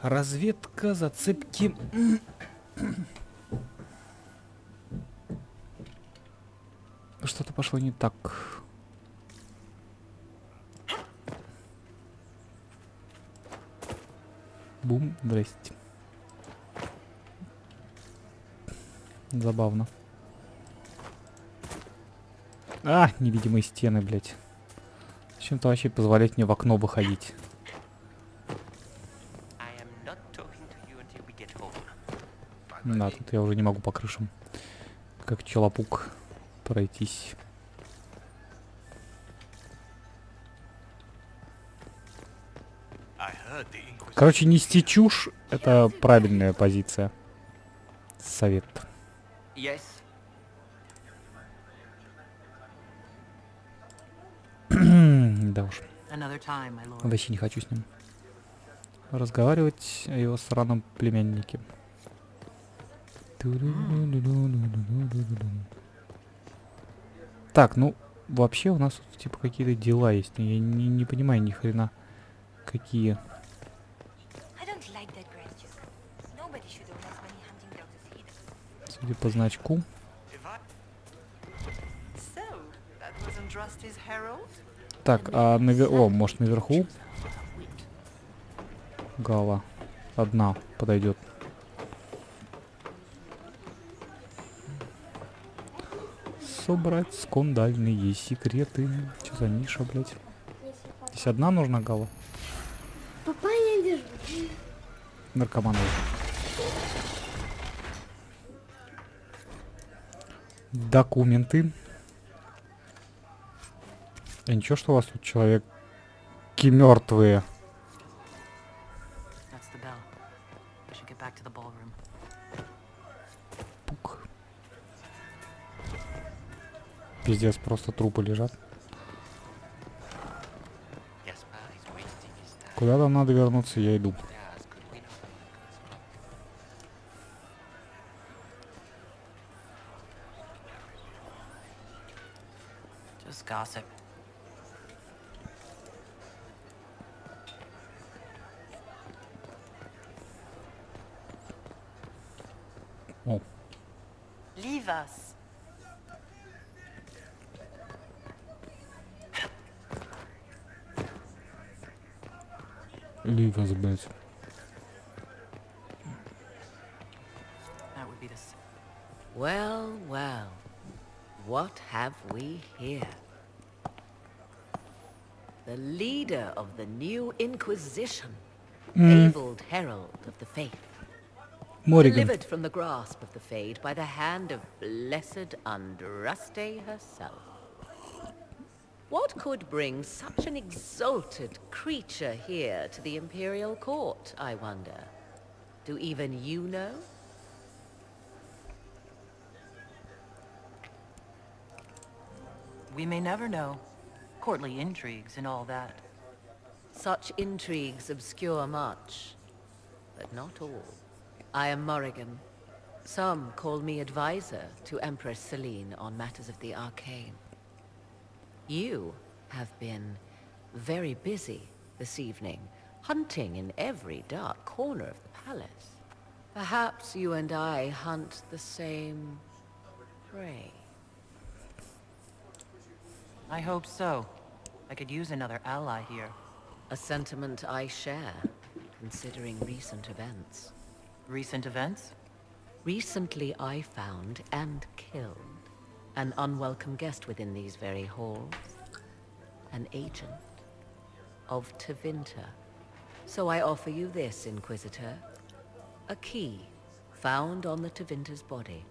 Разведка, зацепки. Что-то пошло не так. Бум, здрасте. Забавно. А, невидимые стены, блядь. Зачем-то вообще позволять мне в окно выходить. Да, тут я уже не могу по крышам, как челопук, пройтись. Короче, нести чушь — это правильная позиция. Совет. Yes. Да уж. Another time, my lord. Вообще не хочу с ним разговаривать о его сраном племяннике. Так, ну, вообще у нас тут, типа, какие-то дела есть, но я не понимаю ни хрена, какие. Судя по значку. Так, а о, может, наверху Гала одна подойдет. Собрать скандальные секреты. Что за ниша, блядь? Здесь одна нужна Гала? Папа, я держу. Наркоман. Документы. А ничего, что у вас тут человеки мертвые. Пук. Пиздец, просто трупы лежат. Куда там надо вернуться, я иду. Just gossip. О. Leave us. Leave us, блядь. That would be this. Well, well. What have we here? The leader of the new Inquisition, fabled herald of the faith. Morrigan. Delivered from the grasp of the Fade by the hand of blessed Andraste herself. What could bring such an exalted creature here to the Imperial Court, I wonder? Do even you know? We may never know. Courtly intrigues and all that. Such intrigues obscure much, but not all. I am Morrigan. Some call me advisor to Empress Celine on matters of the arcane. You have been very busy this evening, hunting in every dark corner of the palace. Perhaps you and I hunt the same prey. I hope so. I could use another ally here. A sentiment I share, considering recent events. Recent events? Recently I found and killed an unwelcome guest within these very halls. An agent of Tevinter. So I offer you this, Inquisitor. A key found on the Tevinter's body.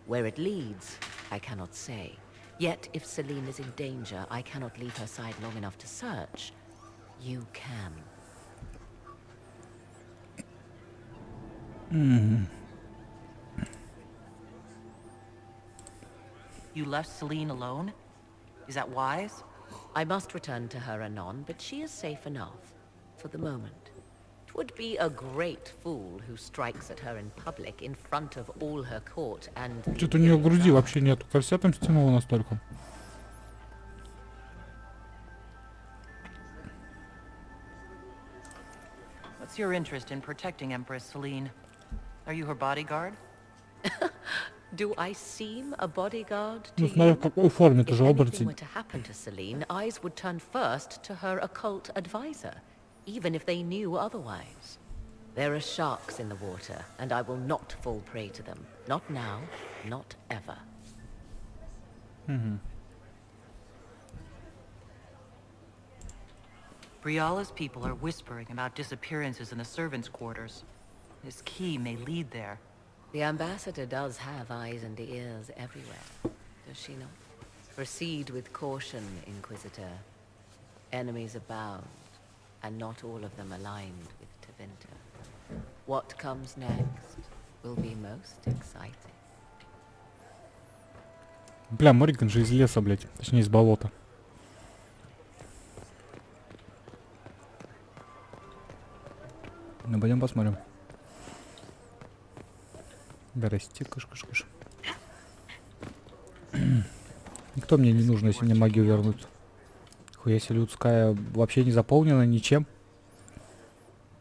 Where it leads, I cannot say. Yet if Celine is in danger, I cannot leave her side long enough to search. You can. You left Celine alone? Is that wise? I must return to her anon, but she is safe enough, for the moment. would be a great fool who strikes at her in public in front of all her court and... Что-то у нее груди вообще нету. Корсет там стянуло настолько. What's your interest in protecting Empress Celine? Are you her bodyguard? Do I seem a bodyguard to Ну, смотря в какой форме, это же If anything оборотень. were to happen to Celine, eyes would turn first to her occult advisor, even if they knew otherwise. There are sharks in the water, and I will not fall prey to them. Not now, not ever. Briala's people are whispering about disappearances in the servants' quarters. This key may lead there. The ambassador does have eyes and ears everywhere, does she not? Proceed with caution, Inquisitor. Enemies abound, and not all of them aligned with Tevinter. What comes next will be most exciting. Бля, Морриган же из леса, блядь. Точнее, из болота. Ну, пойдем посмотрим. Да, расти, кыш-кыш-кыш. Никто мне не нужен, если мне магию вернут. Хуя себе, людская вообще не заполнена ничем.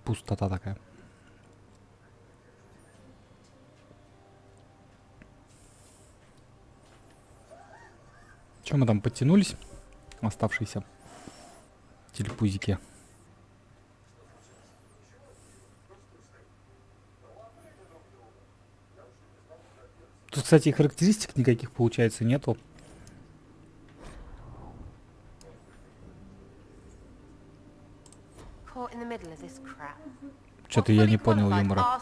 Пустота такая. Чем мы там подтянулись? Оставшиеся телепузики. Тут, кстати, характеристик никаких, получается, нету. Что-то я не понял юмора.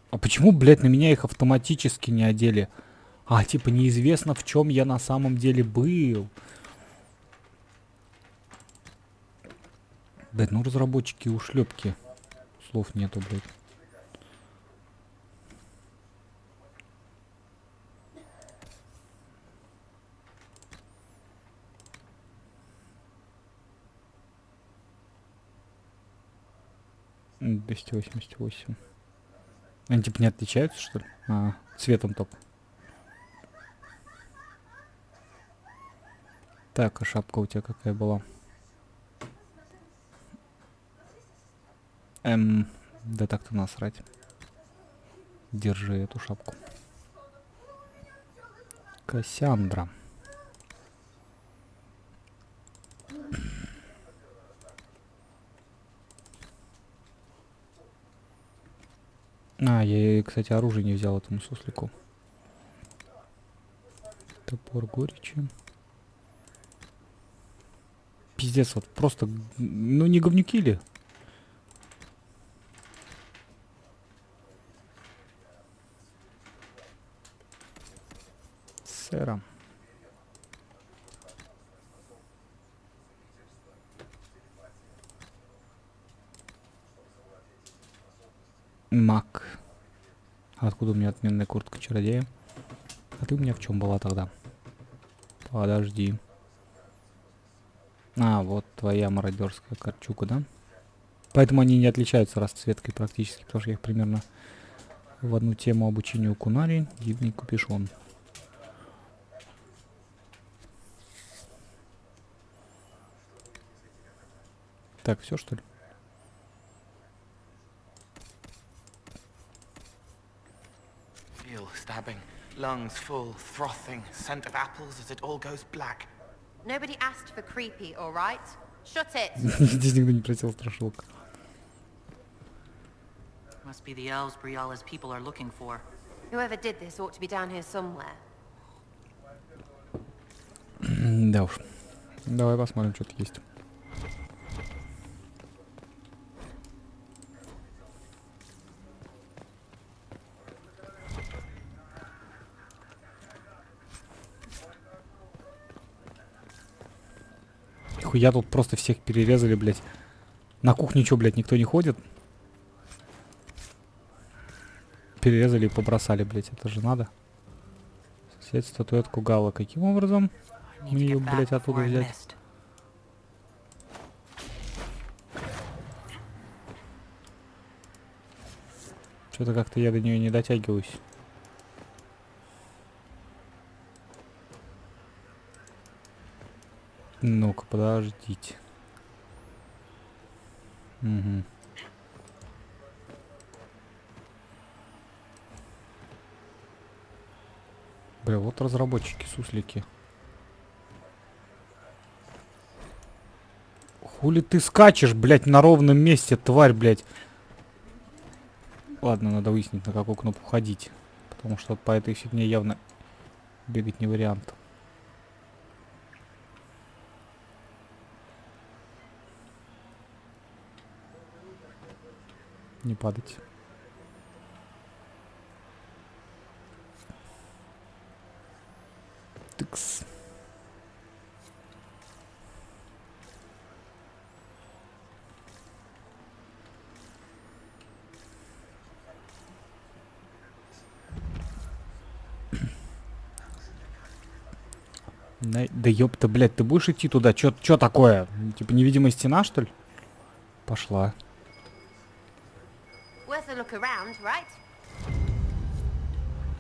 А почему, блядь, на меня их автоматически не одели? А, типа, неизвестно, в чем я на самом деле был. Блядь, ну разработчики ушлепки. Слов нету, блядь. — 288. Они типа не отличаются, что ли? А, цветом только. Так, а шапка у тебя какая была? Да так-то насрать. Держи эту шапку. Кассандра. А, я, кстати, оружие не взял этому суслику. Топор горечи. Пиздец, вот просто, ну не говнюки ли? Сэра. Мак. Откуда у меня отменная куртка чародея? А ты у меня в чем была тогда? Подожди. А, вот твоя мародерская корчука, да? Поэтому они не отличаются расцветкой практически, потому что я их примерно в одну тему обучению кунари, дивный капюшон. Так, все что ли? Feel stabbing, lungs full, frothing, scent of apples as it all goes black. Nobody asked for creepy, all right? Shut it. Здесь никто не просил страшилок. Must be the elves Briala's people are looking for. Whoever did this ought to be down here somewhere. Да уж. Давай посмотрим, что тут есть. Хуя тут просто всех перерезали, блядь. На кухне что, блядь, никто не ходит? Перерезали и побросали, блядь. Это же надо. Снять статуэтку Гала. Каким образом? Мне ее, блядь, оттуда взять. Что-то как-то я до нее не дотягиваюсь. Ну-ка, подождите. Угу. Бля, вот разработчики, суслики. Хули ты скачешь, блядь, на ровном месте, тварь, блядь. Ладно, надо выяснить, на какую кнопку ходить. Потому что по этой фигне явно бегать не вариант. Не падать. Тыкс. Да ёпта, блядь, ты будешь идти туда? Чё такое? Типа невидимая стена, что ли? Пошла.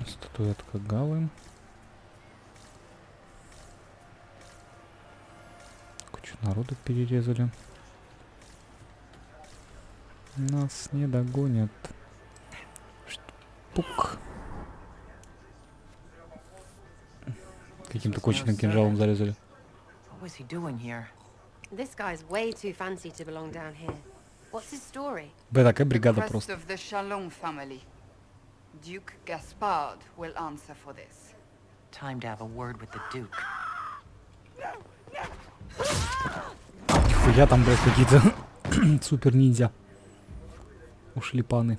Статуэтка Галы. Кучу народу перерезали. Нас не догонят. Пук. Каким-то конченным кинжалом зарезали. Бля, такая бригада просто. Duke Gaspard will answer for this. Time to have a word with the Duke. Нихуя там, блядь, какие-то супер ниндзя. Ушли паны.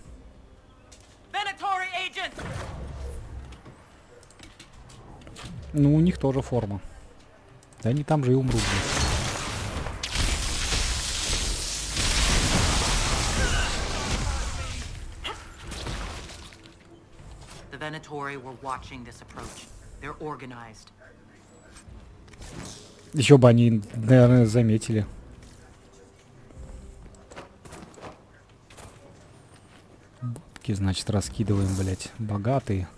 Ну, у них тоже форма. Да они там же и умрут, блядь. Еще бы они, наверное, заметили. Бабки, значит, раскидываем, блядь, богатые.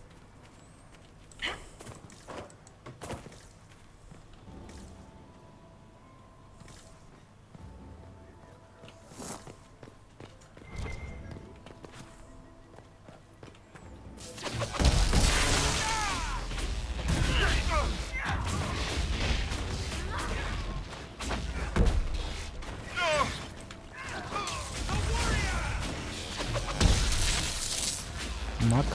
Маг.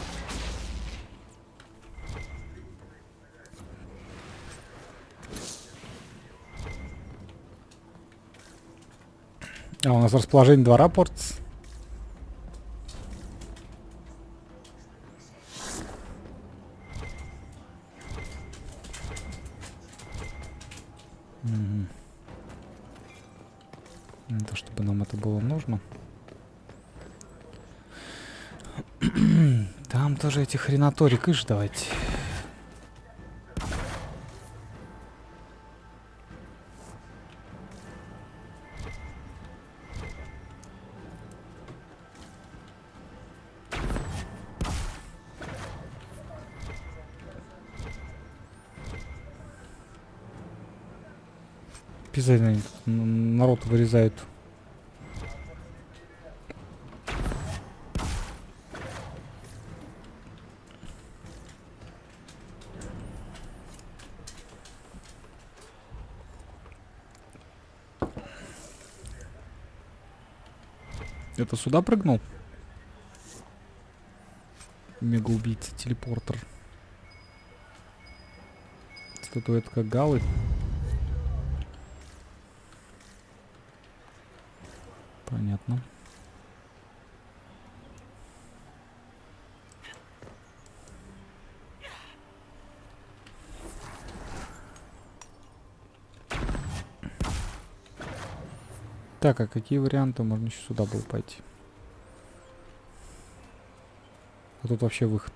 А у нас расположение двора портится. Угу. Не то чтобы нам это было нужно. Там тоже эти хренаторик, ишь, давайте. Пиздец, народ вырезают. Это сюда прыгнул? Мега-убийца, телепортер. Статуэтка Галы. Понятно. Так, а какие варианты? Можно еще сюда было пойти. А тут вообще выход.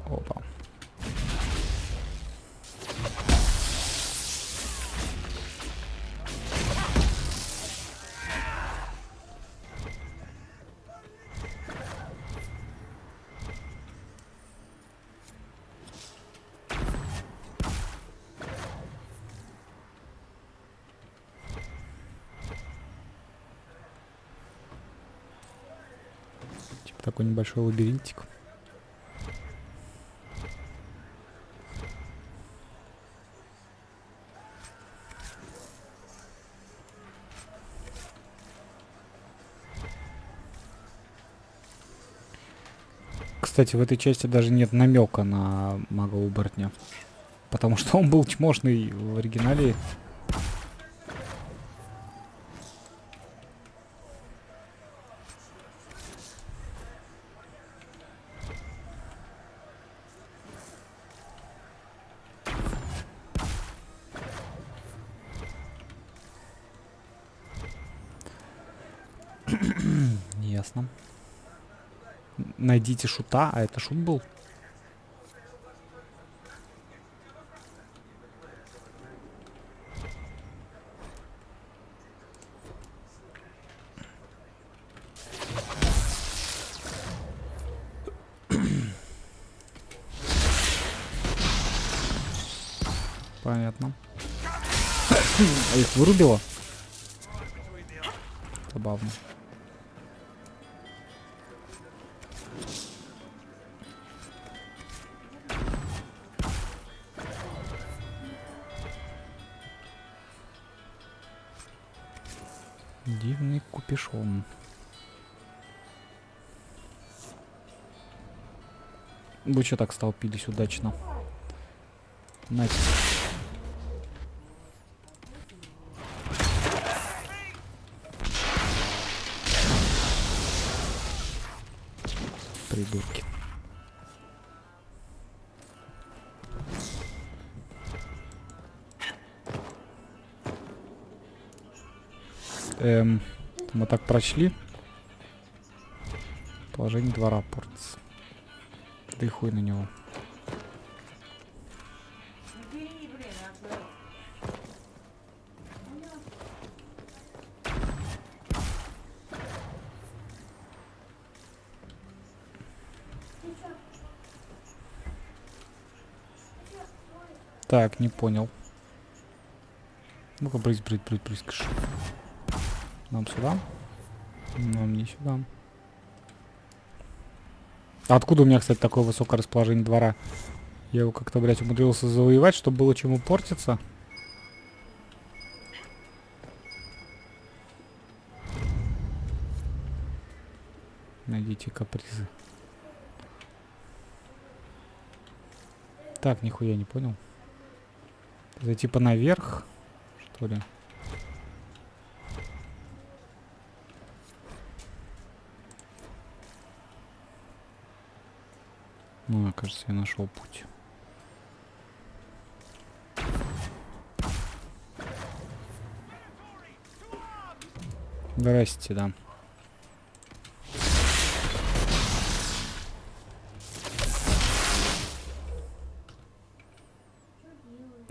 Опа. Типа такой небольшой лабиринтик. Кстати, в этой части даже нет намека на мага-оборотня. Потому что он был чмошный в оригинале. Ясно. Найдите шута, а это шут был? Понятно. Их вырубило? Забавно. Дивный купишон. Вы что так столпились удачно? Нате. Придурки. Мы так прочли. Положение двора портится. Да и хуй на него. Так, не понял. Ну-ка, брысь. Нам сюда? Нам не сюда. А откуда у меня, кстати, такое высокое расположение двора? Я его как-то, блядь, умудрился завоевать, чтобы было чему портиться. Найдите капризы. Так, нихуя не понял. Это типа наверх, что ли? Ну, кажется, я нашел путь. Здрасте, да.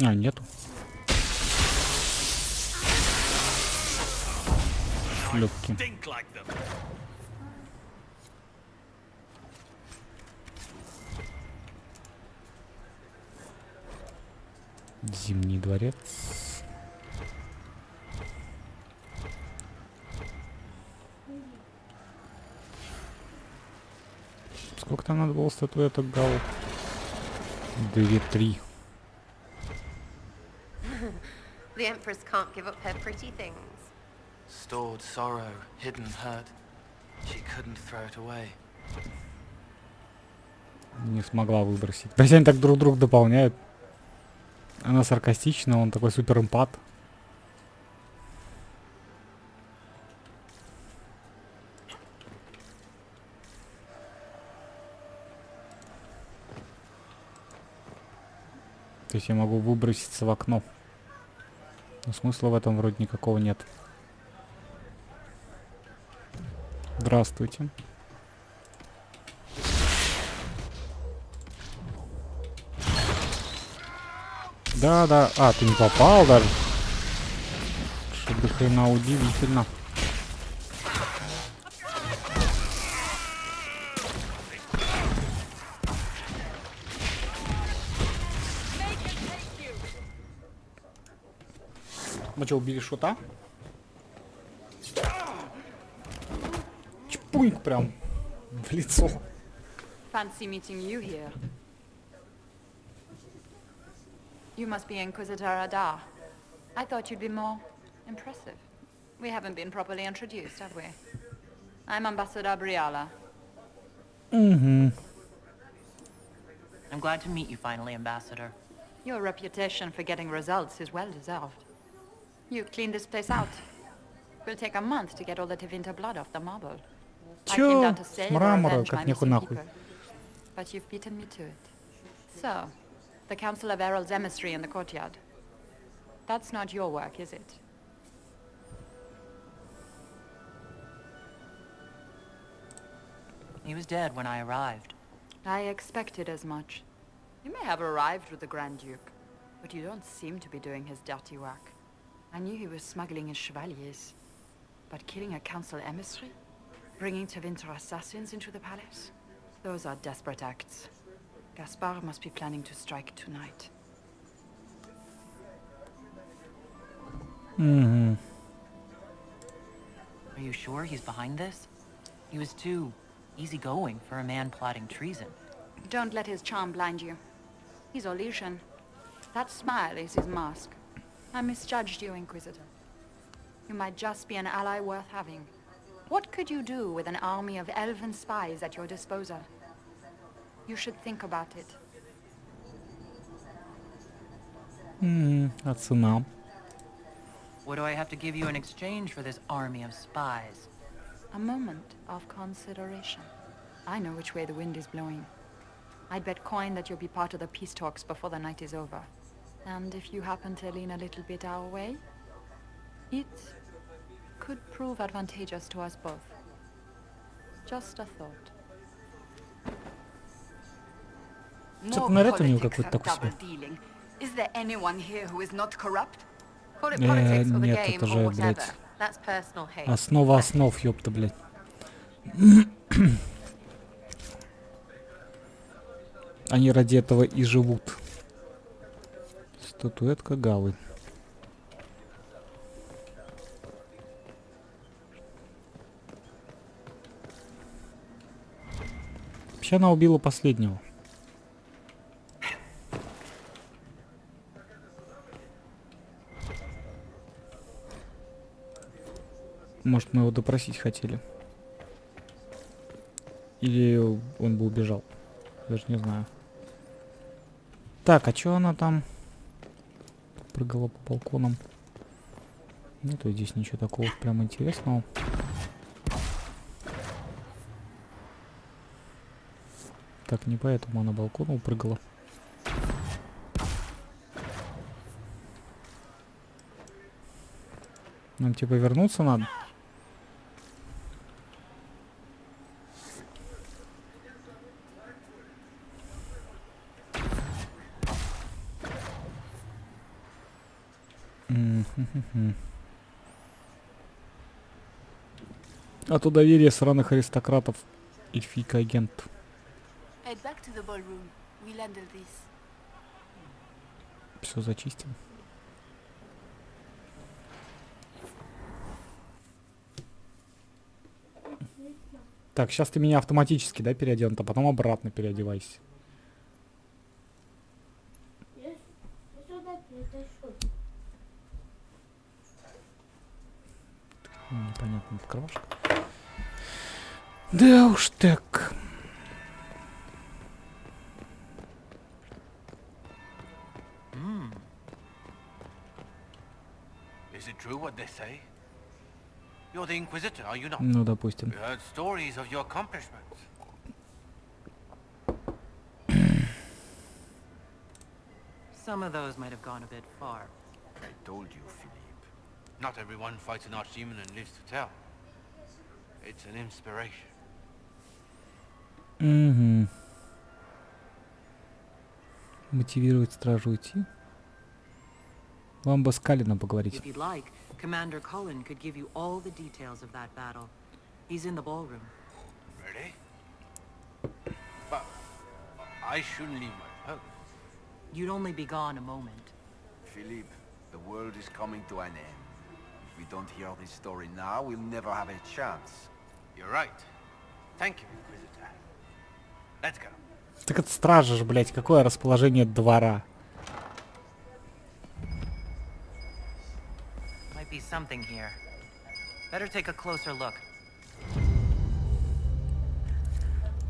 А, нету. Легкий. Зимний дворец. Сколько там надо было статуэток гал? 2-3. The Empress can't give up her pretty things. Stored sorrow, hidden hurt. She couldn't throw it away. Не смогла выбросить. То есть они так друг друга дополняют. Она саркастична, он такой супер эмпат. То есть я могу выброситься в окно. Но смысла в этом вроде никакого нет. Здравствуйте. Да. А, ты не попал даже. Что до хрена удивительно. Мы что, убили шута? Чпуньк прям. В лицо. Fancy meeting you here. You must be Inquisitor Adar. I thought you'd be more impressive. We haven't been properly introduced, have we? I'm Ambassador Briala. Угу. I'm glad to meet you finally, Ambassador. Your reputation for getting results is well deserved. You cleaned this place out. Will take a month to get all the Tevinter blood off the marble. I came down to save or avenge my missing people. But you've beaten me to it. So, the Council of Errol's emissary in the courtyard. That's not your work, is it? He was dead when I arrived. I expected as much. You may have arrived with the Grand Duke, but you don't seem to be doing his dirty work. I knew he was smuggling his chevaliers. But killing a council emissary? Bringing Tevinter assassins into the palace? Those are desperate acts. Gaspard must be planning to strike tonight. Угу. Are you sure he's behind this? He was too easygoing for a man plotting treason. Don't let his charm blind you. He's Orlesian. That smile is his mask. I misjudged you, Inquisitor. You might just be an ally worth having. What could you do with an army of elven spies at your disposal? You should think about it. А цена? What do I have to give you in exchange for this army of spies? A moment of consideration. I know which way the wind is blowing. I'd bet coin that you'll be part of the peace talks before the night is over. And if you happen to lean a little bit our way, it could prove advantageous to us both. Just a thought. Что-то наряд у него какой-то такой себе. Is there anyone here who is not corrupt? Call it politics or the Нет, game это or же, whatever. блядь, That's personal hate. основа основ, ёпта, блядь. Они ради этого и живут. Статуэтка Галы. Вообще она убила последнего. Может, мы его допросить хотели. Или он бы убежал. Даже не знаю. Так, а чё она там прыгала по балконам? Нету здесь ничего такого прям интересного. Так, не поэтому она балкон упрыгала. Нам типа вернуться надо. А то доверие сраных аристократов. Эльфийка-агент. Все зачистим. Так, сейчас ты меня автоматически, да, переоденут, а потом обратно переодевайся. Непонятно, открывашка. Да уж так. Is it true what they say? You're the Inquisitor, are you not? Ну, допустим. We heard stories of your accomplishments. Some of those might have gone a bit far. I told you, Philippe. Not everyone fights an archdemon and lives to tell. It's an inspiration. Угу. Мотивировать стражу уйти. Вам бы с Калином поговорить. If you'd like, Commander Cullen could give you all the details of that battle. He's in the ballroom. Really? But I shouldn't leave my post. You'd only be gone a moment. Philippe, the world is coming to an end. If we don't hear this story now, we'll never have a chance. You're right. Thank you, Inquisitor. Let's go. Так это стража же, блядь, какое расположение двора. Might be something here. Better take a closer look.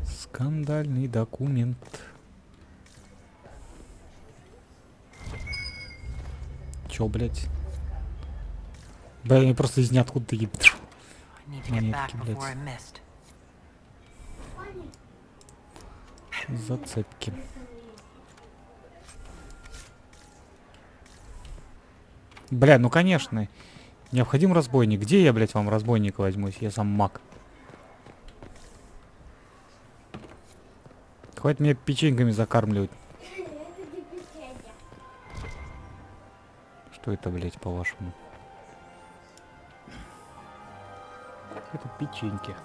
Скандальный документ. Чё, блядь? Блин, они просто из ниоткуда такие... Монетки, блядь. Зацепки. Бля, ну конечно. Необходим разбойник. Где я, блядь, вам разбойника возьмусь? Я сам маг. Хватит меня печеньками закармливать. Что это, блядь, по-вашему? Это печеньки.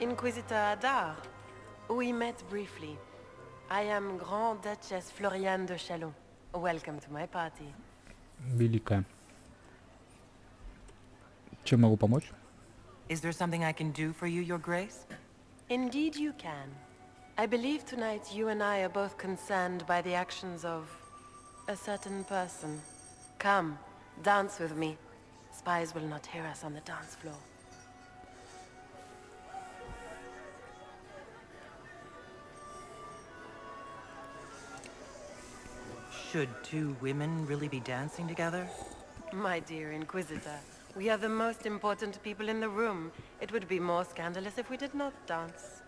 Inquisitor Adar, we met briefly. I am Grand Duchess Floriane de Chalon. Welcome to my party. Великая. Чем могу помочь? Is there something I can do for you, Your Grace? Indeed you can. I believe tonight you and I are both concerned by the actions of a certain person. Come, dance with me. Spies will not hear us on the dance floor. Should two women really be dancing together? My dear Inquisitor, we are the most important people in the room. It would be more scandalous if we did not dance.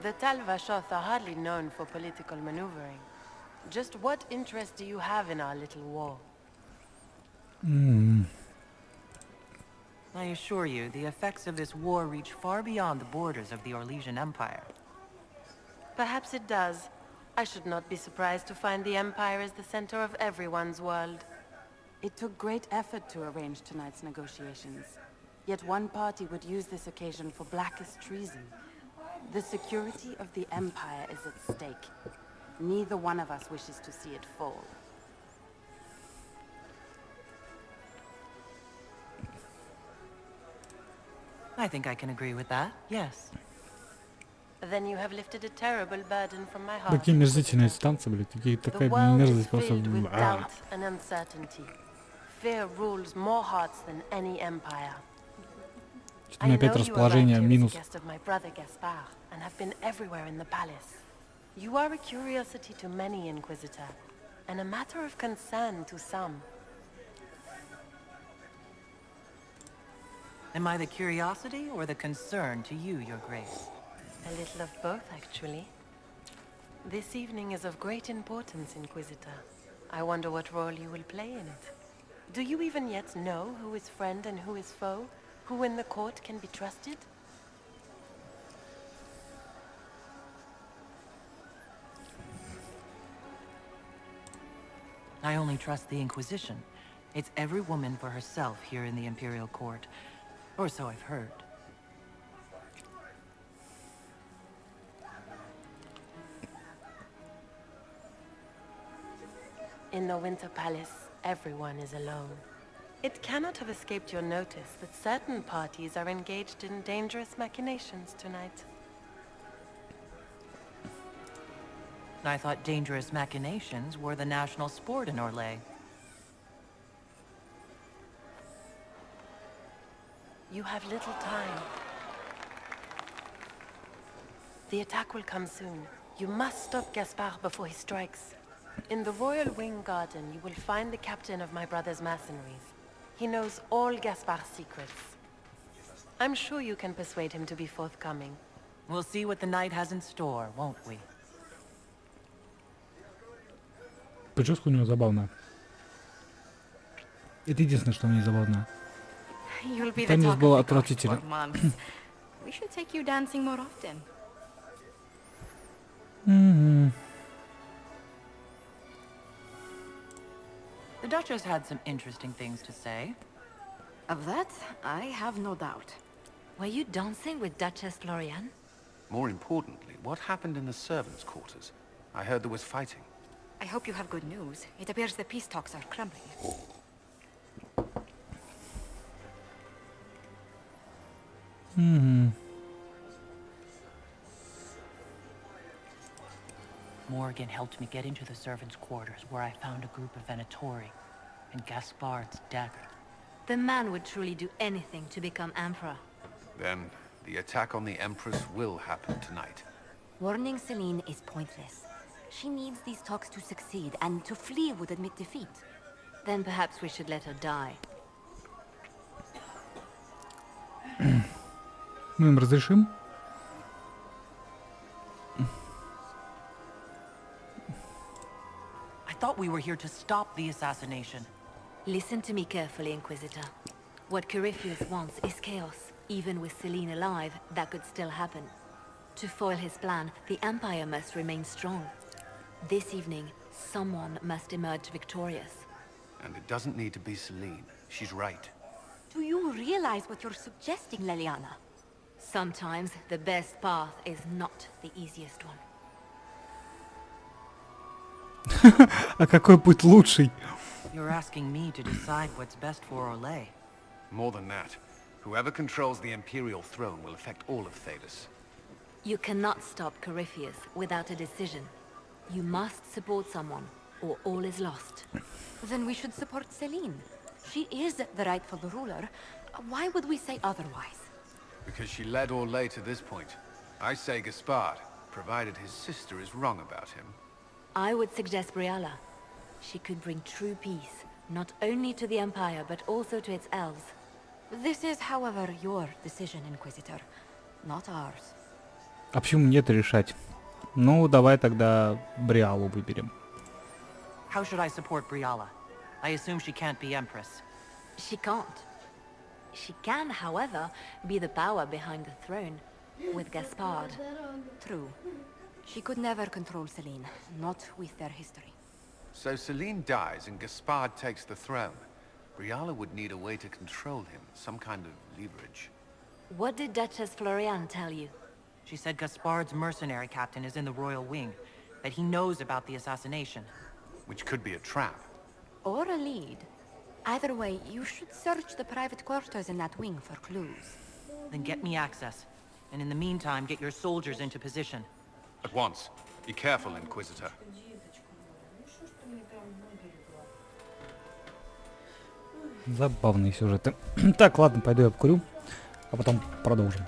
The Talvashoth are hardly known for political maneuvering. Just what interest do you have in our little war? I assure you, the effects of this war reach far beyond the borders of the Orlesian Empire. Perhaps it does. I should not be surprised to find the Empire is the center of everyone's world. It took great effort to arrange tonight's negotiations. Yet one party would use this occasion for blackest treason. The security of the Empire is at stake. Neither one of us wishes to see it fall. I think I can agree with that, yes. Then you have lifted a terrible burden from my heart. Такие мерзительные станции, блядь, такая мерзость просто... Doubt and uncertainty. Fear rules more hearts than any empire. Что-то у меня опять расположение минус. And have been everywhere in the palace. You are a curiosity to many, Inquisitor, and a matter of concern to some. Am I the curiosity or the concern to you, Your Grace? A little of both, actually. This evening is of great importance, Inquisitor. I wonder what role you will play in it. Do you even yet know who is friend and who is foe? Who in the court can be trusted? I only trust the Inquisition. It's every woman for herself here in the Imperial Court. Or so I've heard. In the Winter Palace, everyone is alone. It cannot have escaped your notice that certain parties are engaged in dangerous machinations tonight. I thought dangerous machinations were the national sport in Orlais. You have little time. The attack will come soon. You must stop Gaspard before he strikes. In the Royal Wing Garden, you will find the captain of my brother's mercenaries. He knows all Gaspard's secrets. I'm sure you can persuade him to be forthcoming. We'll see what the night has in store, won't we? Прическа у него забавная. Это единственное, что мне забавно. Танец был отвратителен. We should take you dancing more often. The Duchess had some interesting things to say. Of that, I have no doubt. Were you dancing with Duchess Floriane? More importantly, what happened in the servants' quarters? I heard there was fighting. I hope you have good news. It appears the peace talks are crumbling. Morgan helped me get into the servants' quarters, where I found a group of Venatori and Gaspard's dagger. The man would truly do anything to become emperor. Then the attack on the Empress will happen tonight. Warning Celine is pointless. She needs these talks to succeed, and to flee would admit defeat. Then perhaps we should let her die. Мы им разрешим? I thought we were here to stop the assassination. Listen to me carefully, Inquisitor. What Corypheus wants is chaos. Even with Celine alive, that could still happen. To foil his plan, the Empire must remain strong. This evening, someone must emerge victorious. And it doesn't need to be Celine. She's right. Do you realize what you're suggesting, Leliana? Sometimes the best path is not the easiest one. А какой путь лучший? You're asking me to decide what's best for Orlais. More than that, whoever controls the Imperial throne will affect all of Tedasa. You cannot stop Corypheus without a decision. You must support someone, or all is lost. Then we should support Celine. She is the rightful ruler. Why would we say otherwise? Because she led Orlais to this point. I say Gaspard, provided his sister is wrong about him. I would suggest Briala. She could bring true peace, not only to the Empire, but also to its elves. This is, however, your decision, Inquisitor, not ours. А почему мне это решать? Ну, давай тогда Бриалу выберем. How should I support Briala? I assume she can't be Empress. She can't. She can, however, be the power behind the throne, with Gaspard. True. She could never control Celine, not with their history. So Celine dies and Gaspard takes the throne. Briala would need a way to control him, some kind of leverage. What did Duchess Florian tell you? She said Gaspard's mercenary captain is in the royal wing, that he knows about the assassination. Which could be a trap. Or a lead. Either way, you should search the private quarters in that wing for clues. Then get me access. And in the meantime, get your soldiers into position. At once. Be careful, Inquisitor. Забавные сюжеты. Так, ладно, пойду я покурю, а потом продолжим.